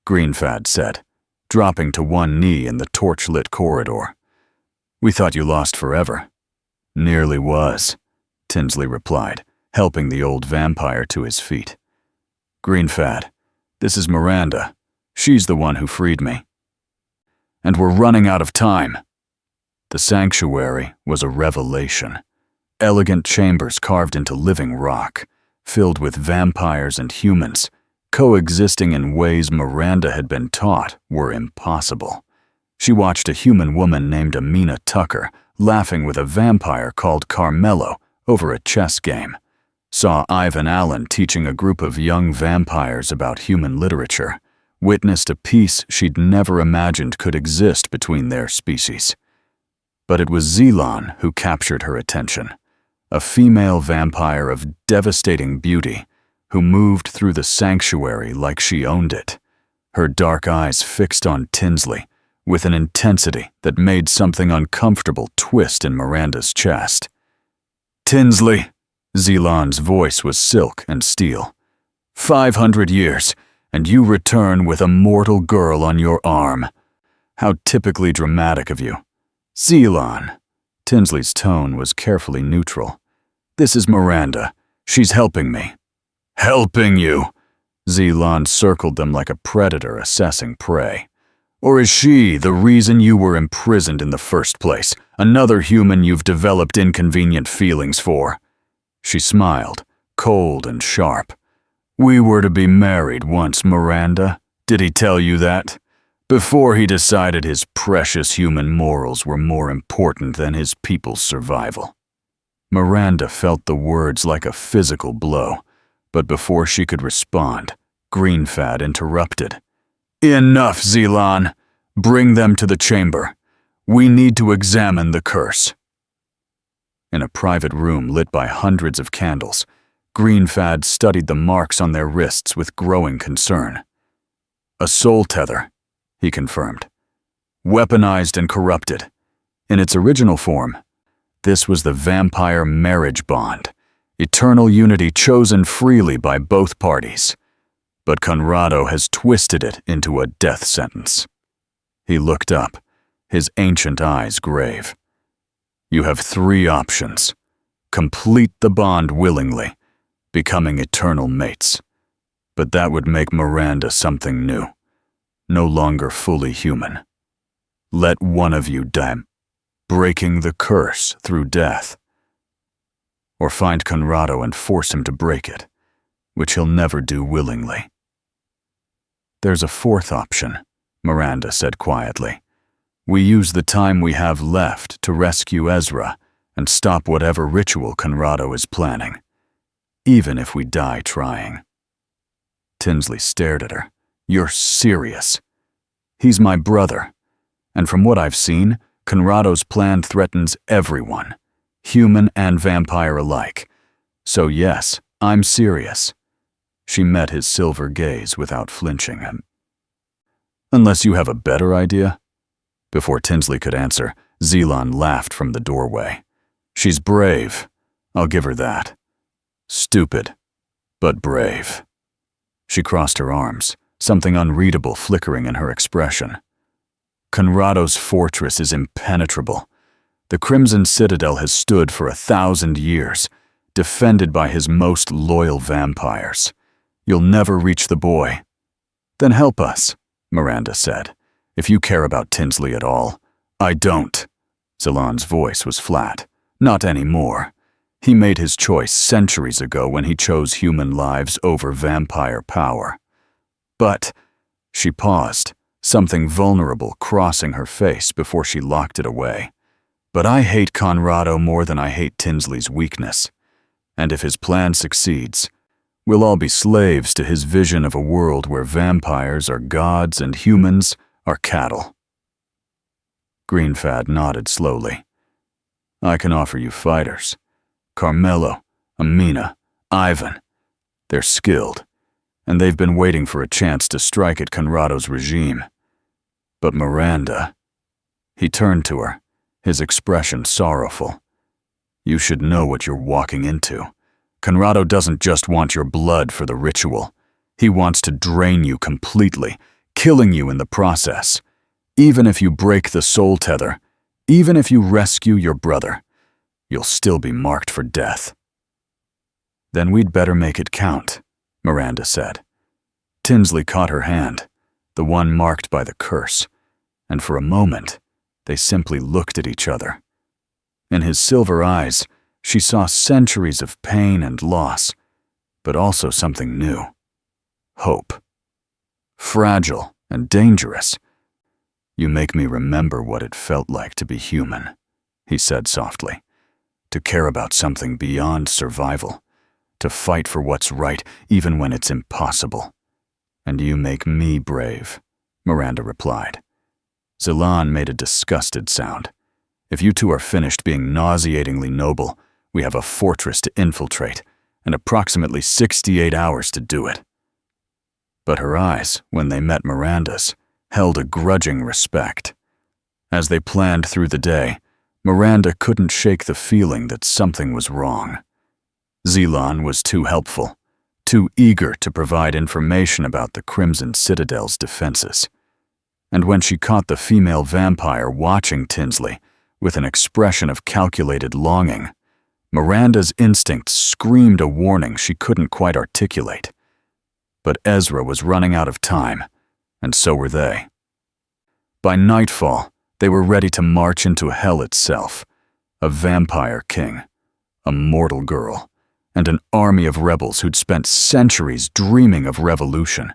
Greenfad said, dropping to one knee in the torch-lit corridor. "We thought you lost forever." "Nearly was," Tinsley replied, helping the old vampire to his feet. "Greenfad, this is Miranda. She's the one who freed me. And we're running out of time." The sanctuary was a revelation. Elegant chambers carved into living rock, filled with vampires and humans, coexisting in ways Miranda had been taught were impossible. She watched a human woman named Amina Tucker laughing with a vampire called Carmelo over a chess game, saw Ivan Allen teaching a group of young vampires about human literature, witnessed a peace she'd never imagined could exist between their species. But it was Zelan who captured her attention, a female vampire of devastating beauty who moved through the sanctuary like she owned it, her dark eyes fixed on Tinsley with an intensity that made something uncomfortable twist in Miranda's chest. "Tinsley," Zelan's voice was silk and steel. 500 years, and you return with a mortal girl on your arm. How typically dramatic of you." "Zelan." Tinsley's tone was carefully neutral. "This is Miranda. She's helping me." "Helping you?" Zelan circled them like a predator assessing prey. "Or is she the reason you were imprisoned in the first place, another human you've developed inconvenient feelings for?" She smiled, cold and sharp. "We were to be married once, Miranda. Did he tell you that? Before he decided his precious human morals were more important than his people's survival." Miranda felt the words like a physical blow, but before she could respond, Greenfad interrupted. "Enough, Zelan. Bring them to the chamber. We need to examine the curse." In a private room lit by hundreds of candles, Greenfad studied the marks on their wrists with growing concern. "A soul tether," he confirmed. "Weaponized and corrupted. In its original form, this was the vampire marriage bond, eternal unity chosen freely by both parties. But Conrado has twisted it into a death sentence." He looked up, his ancient eyes grave. "You have 3 options. Complete the bond willingly, becoming eternal mates. But that would make Miranda something new, no longer fully human. Let one of you die, breaking the curse through death. Or find Conrado and force him to break it, which he'll never do willingly." "There's a 4th option," Miranda said quietly. "We use the time we have left to rescue Ezra and stop whatever ritual Conrado is planning, even if we die trying." Tinsley stared at her. "You're serious?" "He's my brother, and from what I've seen, Conrado's plan threatens everyone, human and vampire alike. So yes, I'm serious." She met his silver gaze without flinching. "Unless you have a better idea?" Before Tinsley could answer, Zelan laughed from the doorway. "She's brave. I'll give her that. Stupid, but brave." She crossed her arms, something unreadable flickering in her expression. "Conrado's fortress is impenetrable. The Crimson Citadel has stood for 1,000 years, defended by his most loyal vampires. You'll never reach the boy." "Then help us," Miranda said. "If you care about Tinsley at all." "I don't." Zelan's voice was flat. "Not anymore. He made his choice centuries ago when he chose human lives over vampire power. But," she paused, something vulnerable crossing her face before she locked it away. "But I hate Conrado more than I hate Tinsley's weakness. And if his plan succeeds, we'll all be slaves to his vision of a world where vampires are gods and humans are cattle." Greenfad nodded slowly. "I can offer you fighters. Carmelo, Amina, Ivan. They're skilled, and they've been waiting for a chance to strike at Conrado's regime. But Miranda..." He turned to her, his expression sorrowful. "You should know what you're walking into. Conrado doesn't just want your blood for the ritual. He wants to drain you completely, killing you in the process. Even if you break the soul tether, even if you rescue your brother, you'll still be marked for death." "Then we'd better make it count," Miranda said. Tinsley caught her hand, the one marked by the curse, and for a moment, they simply looked at each other. In his silver eyes, she saw centuries of pain and loss, but also something new. Hope. Fragile and dangerous. "You make me remember what it felt like to be human," he said softly. "To care about something beyond survival. To fight for what's right even when it's impossible. And you make me brave," Miranda replied. Zelan made a disgusted sound. "If you two are finished being nauseatingly noble, we have a fortress to infiltrate, and approximately 68 hours to do it." But her eyes, when they met Miranda's, held a grudging respect. As they planned through the day, Miranda couldn't shake the feeling that something was wrong. Zelan was too helpful, too eager to provide information about the Crimson Citadel's defenses. And when she caught the female vampire watching Tinsley with an expression of calculated longing, Miranda's instincts screamed a warning she couldn't quite articulate. But Ezra was running out of time, and so were they. By nightfall, they were ready to march into hell itself, a vampire king, a mortal girl, and an army of rebels who'd spent centuries dreaming of revolution.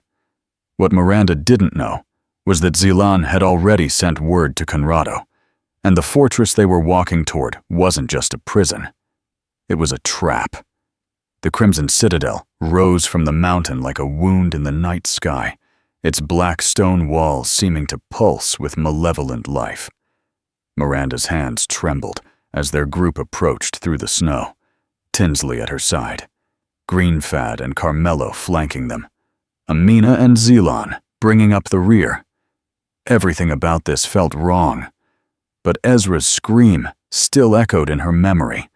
What Miranda didn't know was that Zelan had already sent word to Conrado, and the fortress they were walking toward wasn't just a prison. It was a trap. The Crimson Citadel rose from the mountain like a wound in the night sky, its black stone walls seeming to pulse with malevolent life. Miranda's hands trembled as their group approached through the snow, Tinsley at her side, Greenfad and Carmelo flanking them, Amina and Zelan bringing up the rear. Everything about this felt wrong, but Ezra's scream still echoed in her memory,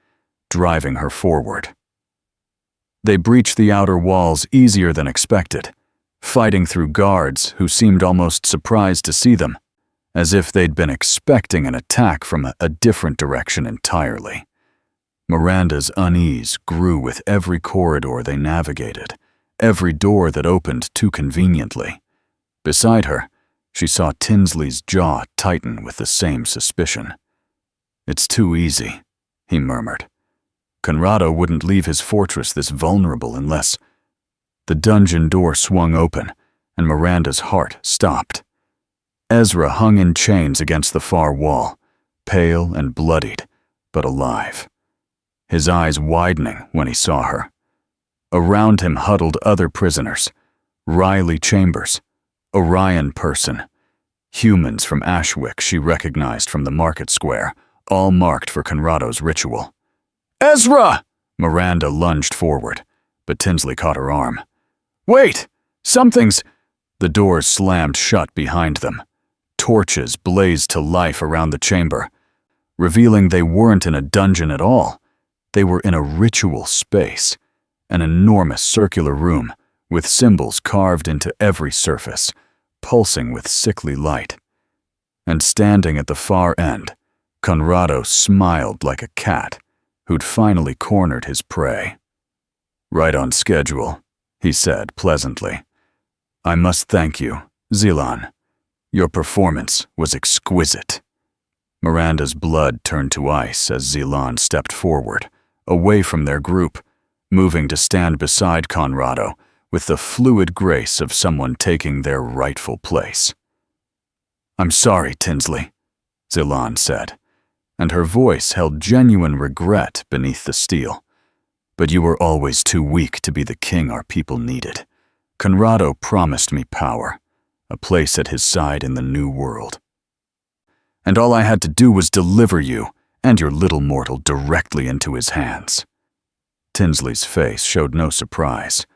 driving her forward. They breached the outer walls easier than expected, fighting through guards who seemed almost surprised to see them, as if they'd been expecting an attack from a different direction entirely. Miranda's unease grew with every corridor they navigated, every door that opened too conveniently. Beside her, she saw Tinsley's jaw tighten with the same suspicion. "It's too easy," he murmured. "Conrado wouldn't leave his fortress this vulnerable unless—" The dungeon door swung open, and Miranda's heart stopped. Ezra hung in chains against the far wall, pale and bloodied, but alive. His eyes widening when he saw her. Around him huddled other prisoners, Riley Chambers, Orion Person, humans from Ashwick she recognized from the market square, all marked for Conrado's ritual. "Ezra!" Miranda lunged forward, but Tinsley caught her arm. "Wait! Something's—" The doors slammed shut behind them. Torches blazed to life around the chamber, revealing they weren't in a dungeon at all. They were in a ritual space, an enormous circular room with symbols carved into every surface, pulsing with sickly light. And standing at the far end, Conrado smiled like a cat who'd finally cornered his prey. "Right on schedule," he said pleasantly. "I must thank you, Zelan. Your performance was exquisite." Miranda's blood turned to ice as Zelan stepped forward, away from their group, moving to stand beside Conrado with the fluid grace of someone taking their rightful place. "I'm sorry, Tinsley," Zelan said, and her voice held genuine regret beneath the steel. "But you were always too weak to be the king our people needed. Conrado promised me power, a place at his side in the new world. And all I had to do was deliver you and your little mortal directly into his hands." Tinsley's face showed no surprise,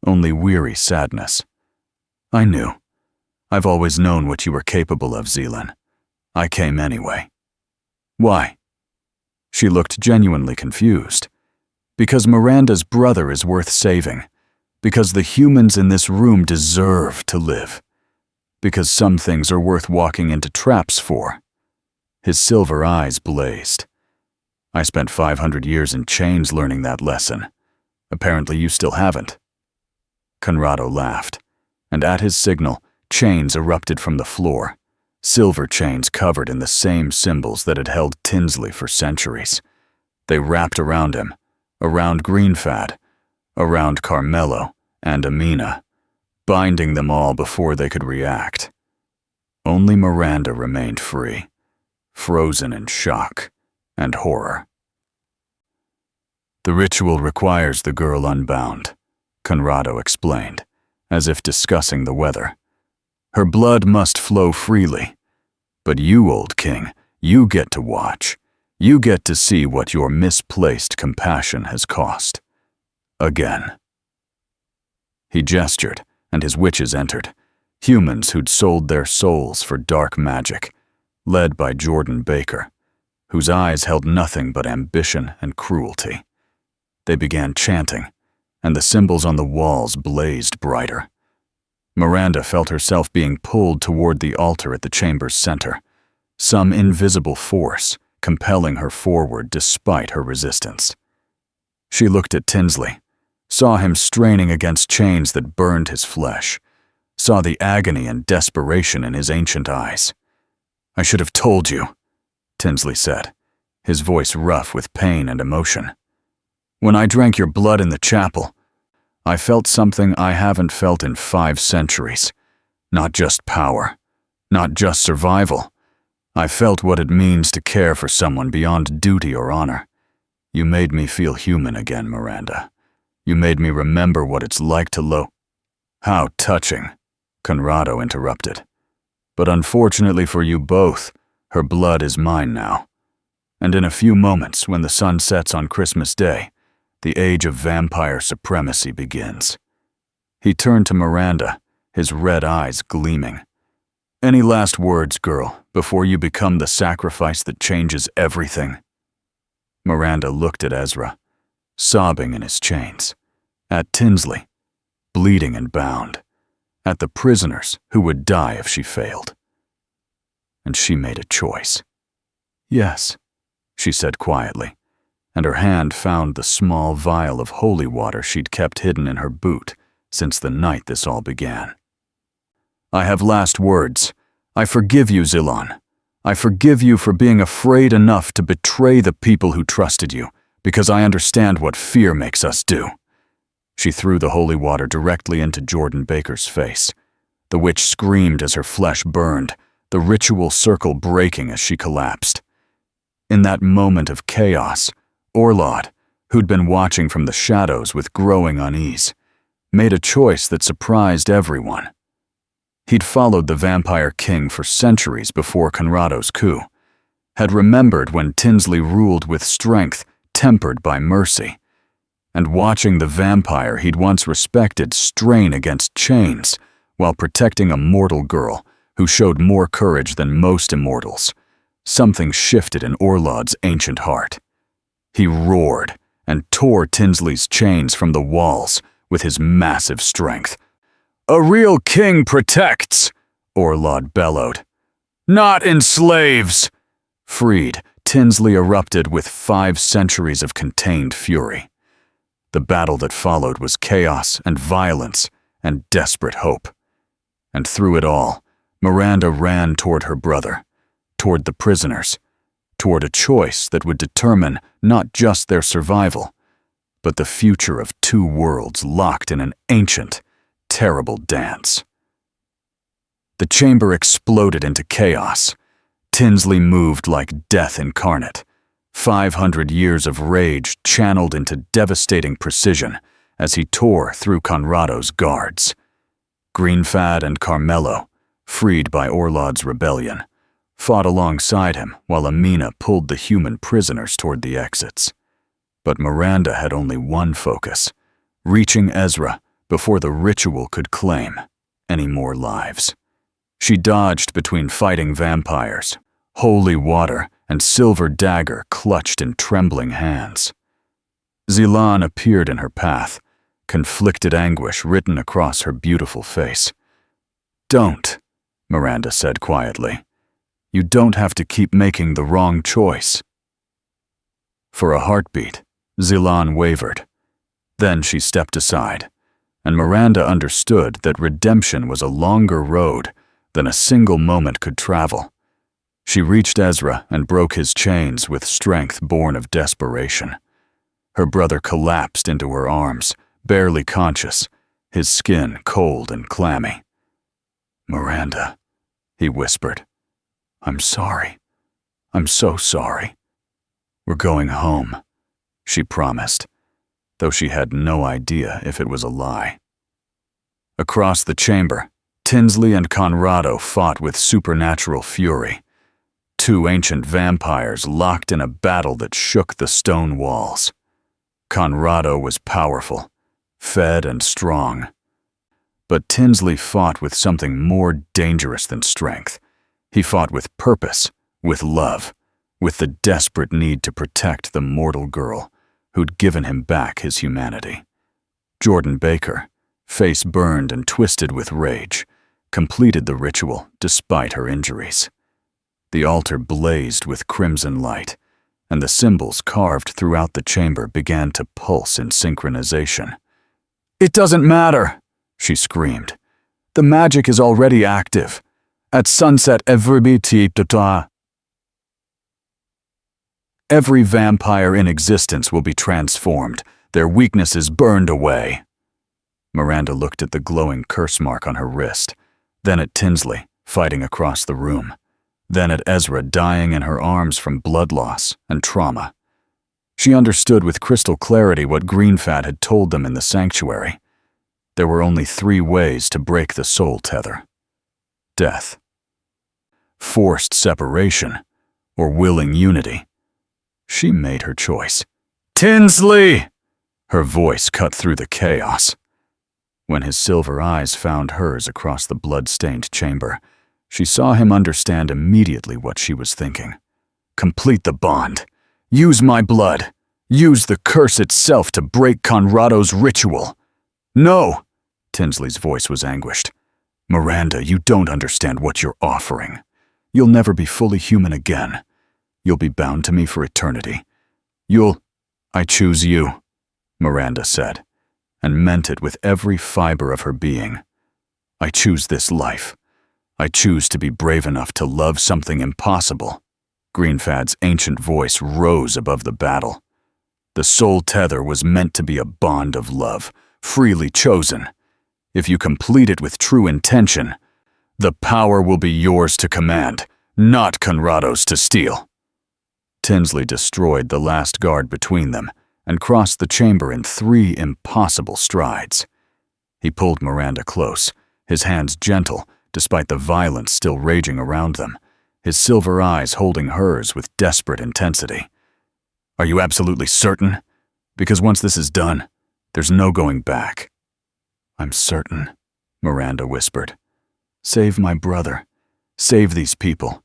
only weary sadness. "I knew. I've always known what you were capable of, Zelan. I came anyway." "Why?" She looked genuinely confused. "Because Miranda's brother is worth saving. Because the humans in this room deserve to live. Because some things are worth walking into traps for." His silver eyes blazed. "I spent 500 years in chains learning that lesson. Apparently you still haven't." Conrado laughed, and at his signal, chains erupted from the floor, silver chains covered in the same symbols that had held Tinsley for centuries. They wrapped around him, around Greenfad, around Carmelo and Amina, binding them all before they could react. Only Miranda remained free, frozen in shock and horror. "The ritual requires the girl unbound," Conrado explained, as if discussing the weather. "Her blood must flow freely. But you, old king, you get to watch. You get to see what your misplaced compassion has cost. Again." He gestured, and his witches entered, humans who'd sold their souls for dark magic, led by Jordan Baker, whose eyes held nothing but ambition and cruelty. They began chanting, and the symbols on the walls blazed brighter. Miranda felt herself being pulled toward the altar at the chamber's center, some invisible force compelling her forward despite her resistance. She looked at Tinsley, saw him straining against chains that burned his flesh, saw the agony and desperation in his ancient eyes. "I should have told you," Tinsley said, his voice rough with pain and emotion. "When I drank your blood in the chapel, I felt something I haven't felt in 5 centuries. Not just power, not just survival. I felt what it means to care for someone beyond duty or honor. You made me feel human again, Miranda. You made me remember what it's like to How touching," Conrado interrupted. "But unfortunately for you both, her blood is mine now. And in a few moments, when the sun sets on Christmas Day, the age of vampire supremacy begins." He turned to Miranda, his red eyes gleaming. "Any last words, girl, before you become the sacrifice that changes everything?" Miranda looked at Ezra, sobbing in his chains, at Tinsley, bleeding and bound, at the prisoners who would die if she failed. And she made a choice. "Yes," she said quietly, and her hand found the small vial of holy water she'd kept hidden in her boot since the night this all began. "I have last words. I forgive you, Zillan. I forgive you for being afraid enough to betray the people who trusted you, because I understand what fear makes us do." She threw the holy water directly into Jordan Baker's face. The witch screamed as her flesh burned, the ritual circle breaking as she collapsed. In that moment of chaos, Orlod, who'd been watching from the shadows with growing unease, made a choice that surprised everyone. He'd followed the Vampire King for centuries before Conrado's coup, had remembered when Tinsley ruled with strength tempered by mercy, and watching the vampire he'd once respected strain against chains while protecting a mortal girl who showed more courage than most immortals, something shifted in Orlod's ancient heart. He roared and tore Tinsley's chains from the walls with his massive strength. "A real king protects," Orlod bellowed. "Not enslaves." Freed, Tinsley erupted with 5 centuries of contained fury. The battle that followed was chaos and violence and desperate hope. And through it all, Miranda ran toward her brother, toward the prisoners, toward a choice that would determine not just their survival, but the future of 2 worlds locked in an ancient, terrible dance. The chamber exploded into chaos. Tinsley moved like death incarnate, 500 years of rage channeled into devastating precision as he tore through Conrado's guards. Greenfad and Carmelo, freed by Orlod's rebellion, fought alongside him while Amina pulled the human prisoners toward the exits. But Miranda had only one focus, reaching Ezra before the ritual could claim any more lives. She dodged between fighting vampires, holy water and silver dagger clutched in trembling hands. Zillan appeared in her path, conflicted anguish written across her beautiful face. "Don't," Miranda said quietly. "You don't have to keep making the wrong choice." For a heartbeat, Zillan wavered. Then she stepped aside, and Miranda understood that redemption was a longer road than a single moment could travel. She reached Ezra and broke his chains with strength born of desperation. Her brother collapsed into her arms, barely conscious, his skin cold and clammy. "Miranda," he whispered. "I'm sorry. I'm so sorry." "We're going home," she promised, though she had no idea if it was a lie. Across the chamber, Tinsley and Conrado fought with supernatural fury. 2 ancient vampires locked in a battle that shook the stone walls. Conrado was powerful, fed and strong. But Tinsley fought with something more dangerous than strength. He fought with purpose, with love, with the desperate need to protect the mortal girl who'd given him back his humanity. Jordan Baker, face burned and twisted with rage, completed the ritual despite her injuries. The altar blazed with crimson light, and the symbols carved throughout the chamber began to pulse in synchronization. "It doesn't matter," she screamed. "The magic is already active. At sunset, every vampire in existence will be transformed, their weaknesses burned away." Miranda looked at the glowing curse mark on her wrist, then at Tinsley, fighting across the room, then at Ezra dying in her arms from blood loss and trauma. She understood with crystal clarity what Greenfat had told them in the sanctuary. There were only 3 ways to break the soul tether: death, forced separation, or willing unity. She made her choice. "Tinsley!" Her voice cut through the chaos. When his silver eyes found hers across the blood-stained chamber, she saw him understand immediately what she was thinking. "Complete the bond. Use my blood. Use the curse itself to break Conrado's ritual." "No!" Tinsley's voice was anguished. "Miranda, you don't understand what you're offering. You'll never be fully human again. You'll be bound to me for eternity. I choose you," Miranda said, and meant it with every fiber of her being. "I choose this life. I choose to be brave enough to love something impossible." Greenfad's ancient voice rose above the battle. The soul tether was meant to be a bond of love, freely chosen. If you complete it with true intention, the power will be yours to command, not Conrado's to steal. Tinsley destroyed the last guard between them and crossed the chamber in 3 impossible strides. He pulled Miranda close, his hands gentle despite the violence still raging around them, his silver eyes holding hers with desperate intensity. "Are you absolutely certain? Because once this is done, there's no going back." "I'm certain," Miranda whispered. "Save my brother. Save these people.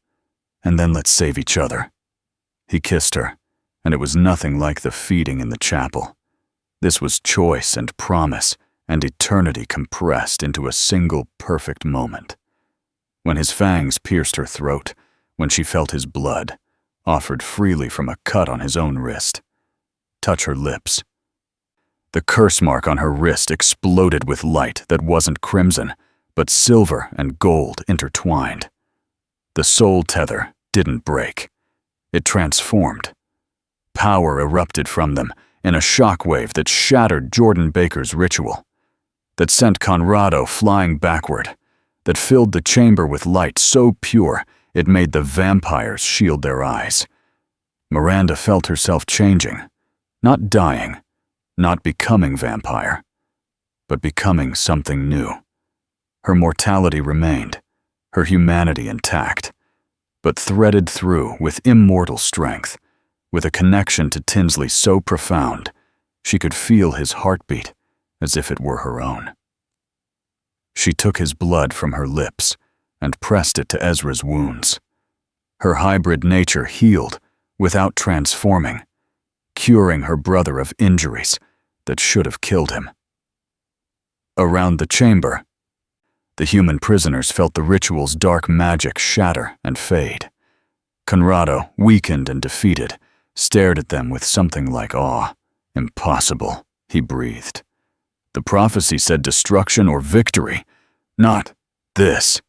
And then let's save each other." He kissed her, and it was nothing like the feeding in the chapel. This was choice and promise and eternity compressed into a single perfect moment. When his fangs pierced her throat, when she felt his blood, offered freely from a cut on his own wrist. Touch her lips. The curse mark on her wrist exploded with light that wasn't crimson, but silver and gold intertwined. The soul tether didn't break. It transformed. Power erupted from them in a shockwave that shattered Jordan Baker's ritual, that sent Conrado flying backward, that filled the chamber with light so pure it made the vampires shield their eyes. Miranda felt herself changing, not dying, not becoming vampire, but becoming something new. Her mortality remained, her humanity intact, but threaded through with immortal strength, with a connection to Tinsley so profound she could feel his heartbeat as if it were her own. She took his blood from her lips and pressed it to Ezra's wounds. Her hybrid nature healed without transforming, curing her brother of injuries that should have killed him. Around the chamber, the human prisoners felt the ritual's dark magic shatter and fade. Conrado, weakened and defeated, stared at them with something like awe. "Impossible," he breathed. "The prophecy said destruction or victory, not this."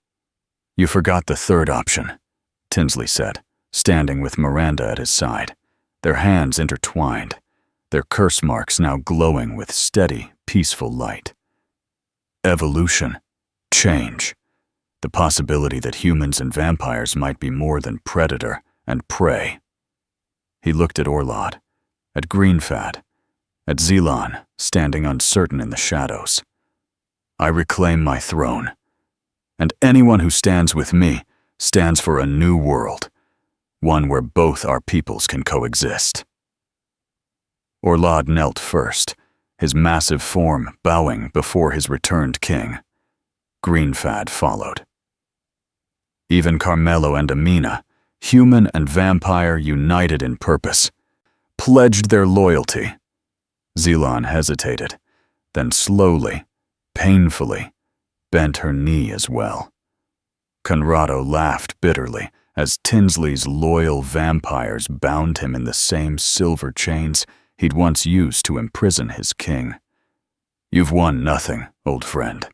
"You forgot the third option," Tinsley said, standing with Miranda at his side, their hands intertwined, their curse marks now glowing with steady, peaceful light. "Evolution. Change. The possibility that humans and vampires might be more than predator and prey." He looked at Orlad, at Greenfat, at Zelan, standing uncertain in the shadows. "I reclaim my throne, and anyone who stands with me stands for a new world, one where both our peoples can coexist." Orlad knelt first, his massive form bowing before his returned king. Greenfad followed. Even Carmelo and Amina, human and vampire united in purpose, pledged their loyalty. Zilan hesitated, then slowly, painfully, bent her knee as well. Conrado laughed bitterly as Tinsley's loyal vampires bound him in the same silver chains he'd once used to imprison his king. You've won nothing, old friend.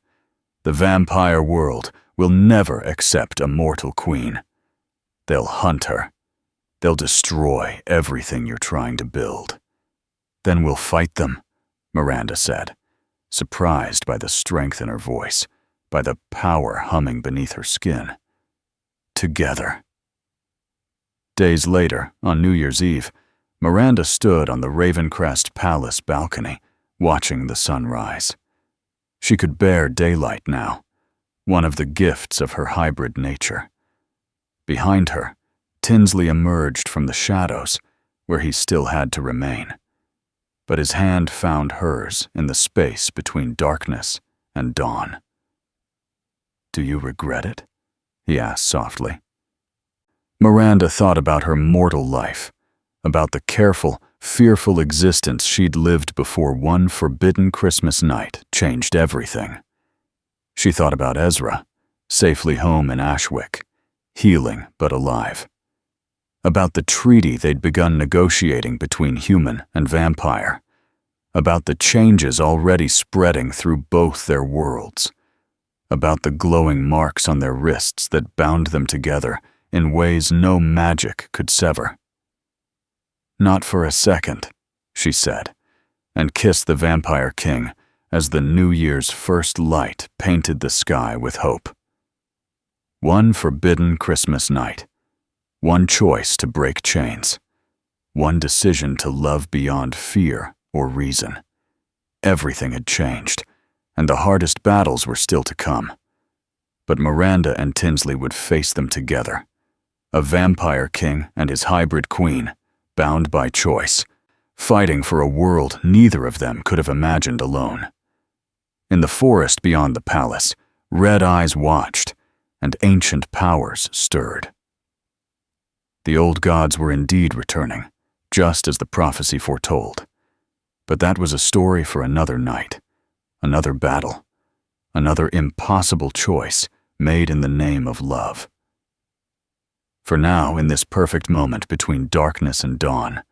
The vampire world will never accept a mortal queen. They'll hunt her. They'll destroy everything you're trying to build. Then we'll fight them, Miranda said, surprised by the strength in her voice, by the power humming beneath her skin. Together. Days later, on New Year's Eve, Miranda stood on the Ravencrest Palace balcony, watching the sun rise. She could bear daylight now, one of the gifts of her hybrid nature. Behind her, Tinsley emerged from the shadows, where he still had to remain. But his hand found hers in the space between darkness and dawn. "Do you regret it?" he asked softly. Miranda thought about her mortal life, about the careful, fearful existence she'd lived before one forbidden Christmas night changed everything. She thought about Ezra, safely home in Ashwick, healing but alive. About the treaty they'd begun negotiating between human and vampire. About the changes already spreading through both their worlds. About the glowing marks on their wrists that bound them together in ways no magic could sever. "Not for a second," she said, and kissed the Vampire King as the New Year's first light painted the sky with hope. One forbidden Christmas night. One choice to break chains. One decision to love beyond fear or reason. Everything had changed, and the hardest battles were still to come. But Miranda and Tinsley would face them together. A vampire king and his hybrid queen, bound by choice, fighting for a world neither of them could have imagined alone. In the forest beyond the palace, red eyes watched, and ancient powers stirred. The old gods were indeed returning, just as the prophecy foretold. But that was a story for another night, another battle, another impossible choice made in the name of love. For now, in this perfect moment between darkness and dawn,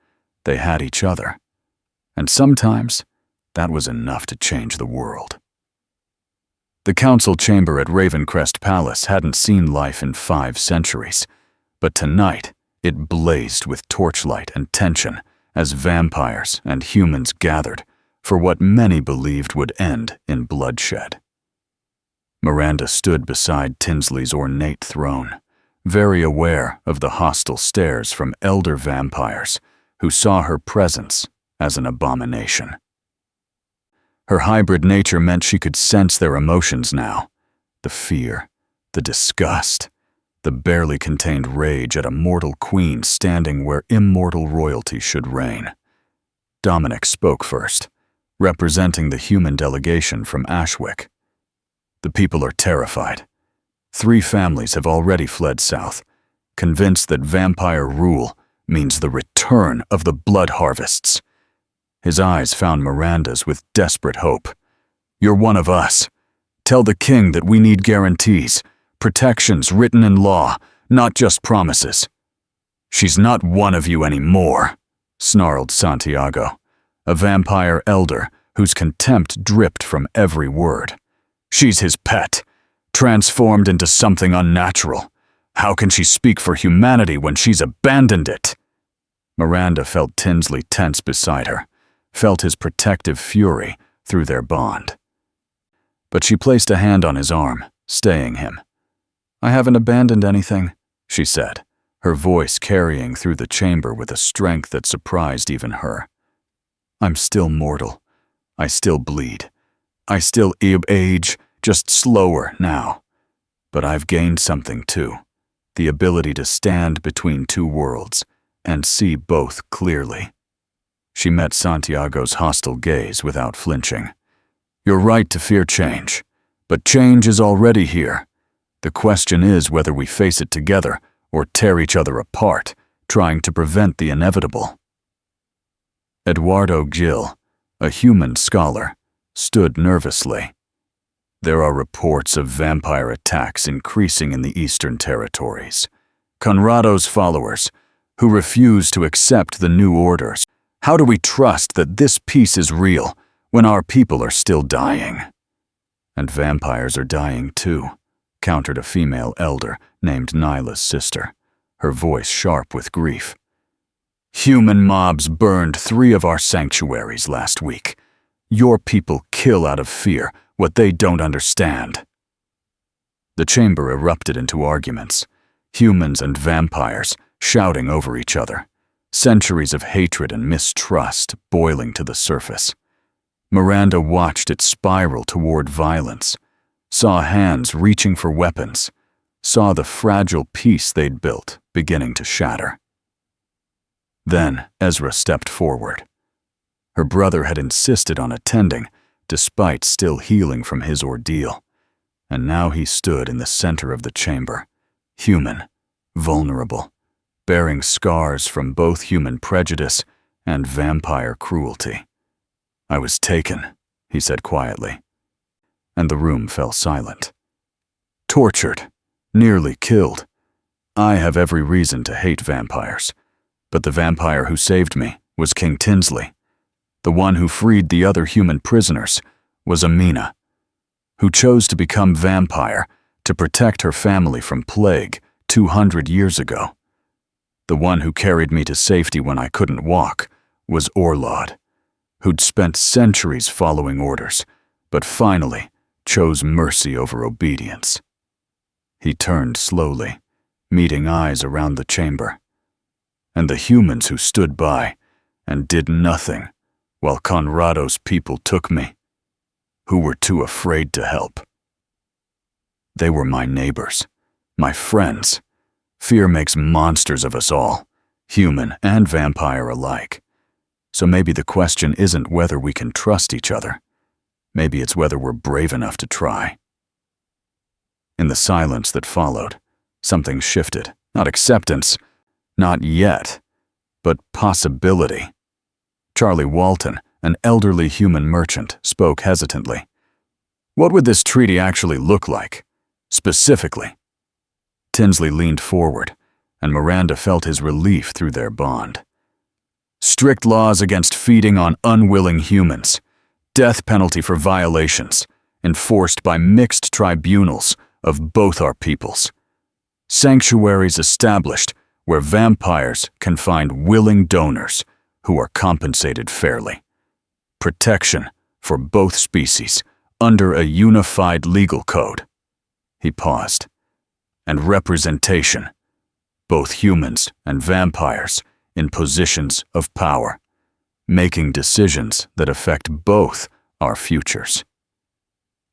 they had each other. And sometimes, that was enough to change the world. The council chamber at Ravencrest Palace hadn't seen life in 5 centuries, but tonight it blazed with torchlight and tension as vampires and humans gathered for what many believed would end in bloodshed. Miranda stood beside Tinsley's ornate throne, very aware of the hostile stares from elder vampires who saw her presence as an abomination. Her hybrid nature meant she could sense their emotions now, the fear, the disgust, the barely contained rage at a mortal queen standing where immortal royalty should reign. Dominic spoke first, representing the human delegation from Ashwick. "The people are terrified. 3 families have already fled south, convinced that vampire rule means the return of the blood harvests." His eyes found Miranda's with desperate hope. "You're one of us. Tell the king that we need guarantees, protections written in law, not just promises." "She's not one of you anymore," snarled Santiago, a vampire elder whose contempt dripped from every word. "She's his pet, transformed into something unnatural. How can she speak for humanity when she's abandoned it?" Miranda felt Tinsley tense beside her, felt his protective fury through their bond. But she placed a hand on his arm, staying him. "I haven't abandoned anything," she said, her voice carrying through the chamber with a strength that surprised even her. "I'm still mortal. I still bleed. I still age, just slower now. But I've gained something too, the ability to stand between 2 worlds and see both clearly." She met Santiago's hostile gaze without flinching. "You're right to fear change, But change is already here. The question is whether we face it together or tear each other apart, trying to prevent the inevitable. Eduardo Gil, a human scholar, stood nervously. There are reports of vampire attacks increasing in the Eastern Territories. Conrado's followers, who refuse to accept the new orders. How do we trust that this peace is real when our people are still dying? And vampires are dying too, countered a female elder named Nyla's sister, her voice sharp with grief. Human mobs burned 3 of our sanctuaries last week. Your people kill out of fear what they don't understand. The chamber erupted into arguments, humans and vampires shouting over each other, centuries of hatred and mistrust boiling to the surface. Miranda watched it spiral toward violence, saw hands reaching for weapons, saw the fragile peace they'd built beginning to shatter. Then Ezra stepped forward. Her brother had insisted on attending, despite still healing from his ordeal, and now he stood in the center of the chamber, human, vulnerable, bearing scars from both human prejudice and vampire cruelty. I was taken, he said quietly, and the room fell silent. Tortured, nearly killed. I have every reason to hate vampires, but the vampire who saved me was King Tinsley. The one who freed the other human prisoners was Amina, who chose to become vampire to protect her family from plague 200 years ago. The one who carried me to safety when I couldn't walk was Orlod, who'd spent centuries following orders, but finally chose mercy over obedience. He turned slowly, meeting eyes around the chamber. And the humans who stood by and did nothing while Conrado's people took me, who were too afraid to help. They were my neighbors, my friends. Fear makes monsters of us all, human and vampire alike. So maybe the question isn't whether we can trust each other. Maybe it's whether we're brave enough to try. In the silence that followed, something shifted. Not acceptance, not yet, but possibility. Charlie Walton, an elderly human merchant, spoke hesitantly. What would this treaty actually look like, specifically? Tinsley leaned forward, and Miranda felt his relief through their bond. Strict laws against feeding on unwilling humans, death penalty for violations, enforced by mixed tribunals of both our peoples. Sanctuaries established where vampires can find willing donors who are compensated fairly. Protection for both species under a unified legal code. He paused. And representation, both humans and vampires in positions of power, making decisions that affect both our futures.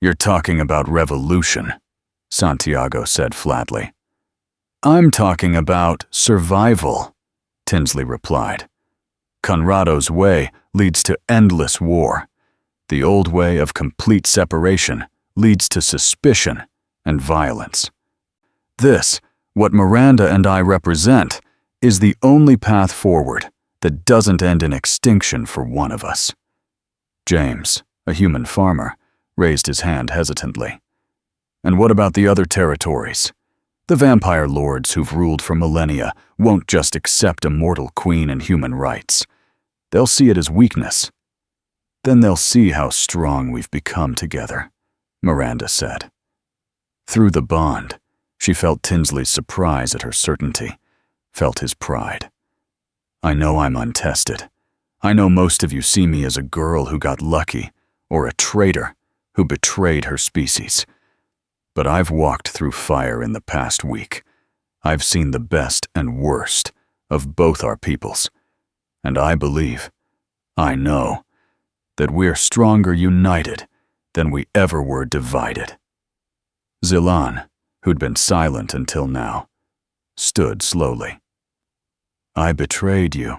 You're talking about revolution, Santiago said flatly. I'm talking about survival, Tinsley replied. Conrado's way leads to endless war. The old way of complete separation leads to suspicion and violence. This, what Miranda and I represent, is the only path forward that doesn't end in extinction for one of us. James, a human farmer, raised his hand hesitantly. And what about the other territories? The vampire lords who've ruled for millennia won't just accept a mortal queen and human rights. They'll see it as weakness. Then they'll see how strong we've become together, Miranda said. Through the bond, she felt Tinsley's surprise at her certainty, felt his pride. I know I'm untested. I know most of you see me as a girl who got lucky, or a traitor who betrayed her species. But I've walked through fire in the past week. I've seen the best and worst of both our peoples. And I believe, I know, that we're stronger united than we ever were divided. Zilan, who'd been silent until now, stood slowly. I betrayed you,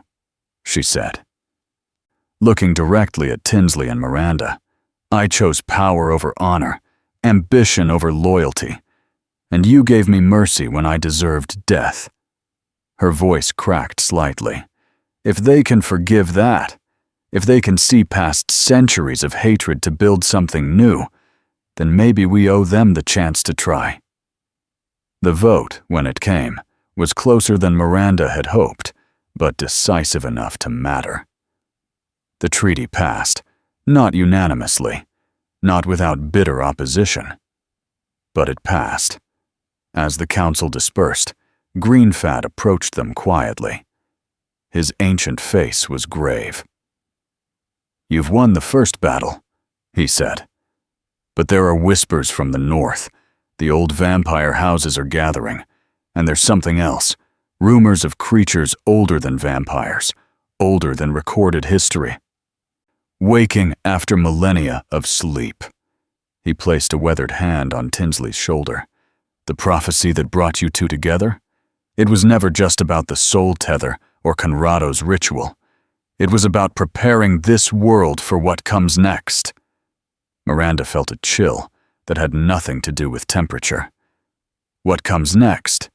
she said. Looking directly at Tinsley and Miranda, I chose power over honor, ambition over loyalty, and you gave me mercy when I deserved death." Her voice cracked slightly. "If they can forgive that, if they can see past centuries of hatred to build something new, then maybe we owe them the chance to try." The vote, when it came, was closer than Miranda had hoped, but decisive enough to matter. The treaty passed, not unanimously, not without bitter opposition. But it passed. As the council dispersed, Greenfat approached them quietly. His ancient face was grave. "You've won the first battle," he said. "But there are whispers from the north. The old vampire houses are gathering, and there's something else. Rumors of creatures older than vampires, older than recorded history. Waking after millennia of sleep." He placed a weathered hand on Tinsley's shoulder. "The prophecy that brought you two together? It was never just about the soul tether or Conrado's ritual. It was about preparing this world for what comes next." Miranda felt a chill that had nothing to do with temperature. "What comes next?"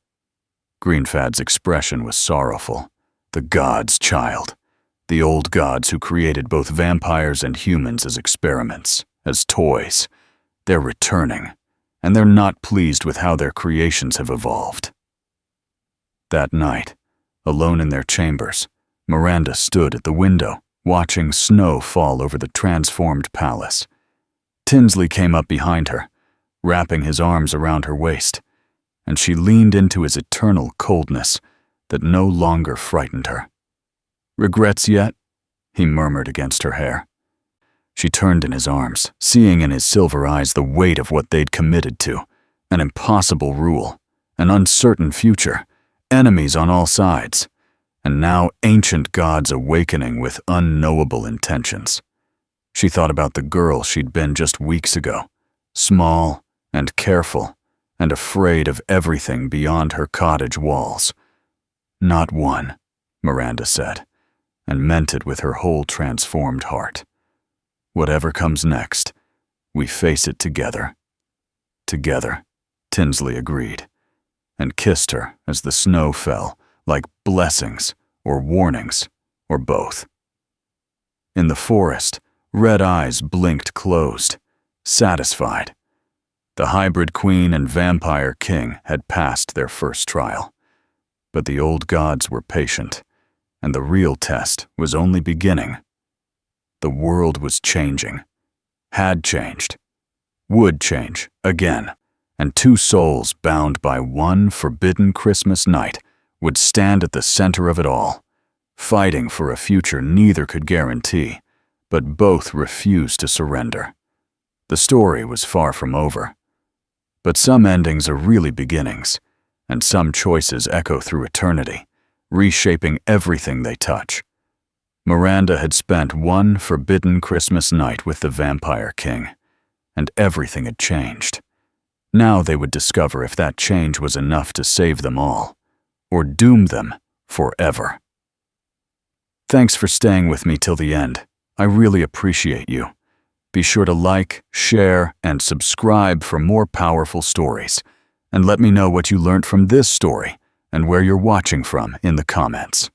Greenfat's expression was sorrowful. "The gods, child. The old gods who created both vampires and humans as experiments, as toys. They're returning, and they're not pleased with how their creations have evolved." That night, alone in their chambers, Miranda stood at the window, watching snow fall over the transformed palace. Tinsley came up behind her, wrapping his arms around her waist, and she leaned into his eternal coldness that no longer frightened her. "Regrets yet?" he murmured against her hair. She turned in his arms, seeing in his silver eyes the weight of what they'd committed to, an impossible rule, an uncertain future, enemies on all sides, and now ancient gods awakening with unknowable intentions. She thought about the girl she'd been just weeks ago, small and careful and afraid of everything beyond her cottage walls. "Not one," Miranda said, and meant it with her whole transformed heart. "Whatever comes next, we face it together." "Together," Tinsley agreed, and kissed her as the snow fell, like blessings or warnings or both. In the forest, red eyes blinked closed, satisfied. The hybrid queen and vampire king had passed their first trial. But the old gods were patient, and the real test was only beginning. The world was changing, had changed, would change again, and two souls bound by one forbidden Christmas night would stand at the center of it all, fighting for a future neither could guarantee, but both refused to surrender. The story was far from over. But some endings are really beginnings, and some choices echo through eternity, reshaping everything they touch. Miranda had spent one forbidden Christmas night with the Vampire King, and everything had changed. Now they would discover if that change was enough to save them all, or doom them forever. Thanks for staying with me till the end. I really appreciate you. Be sure to like, share, and subscribe for more powerful stories. And let me know what you learned from this story and where you're watching from in the comments.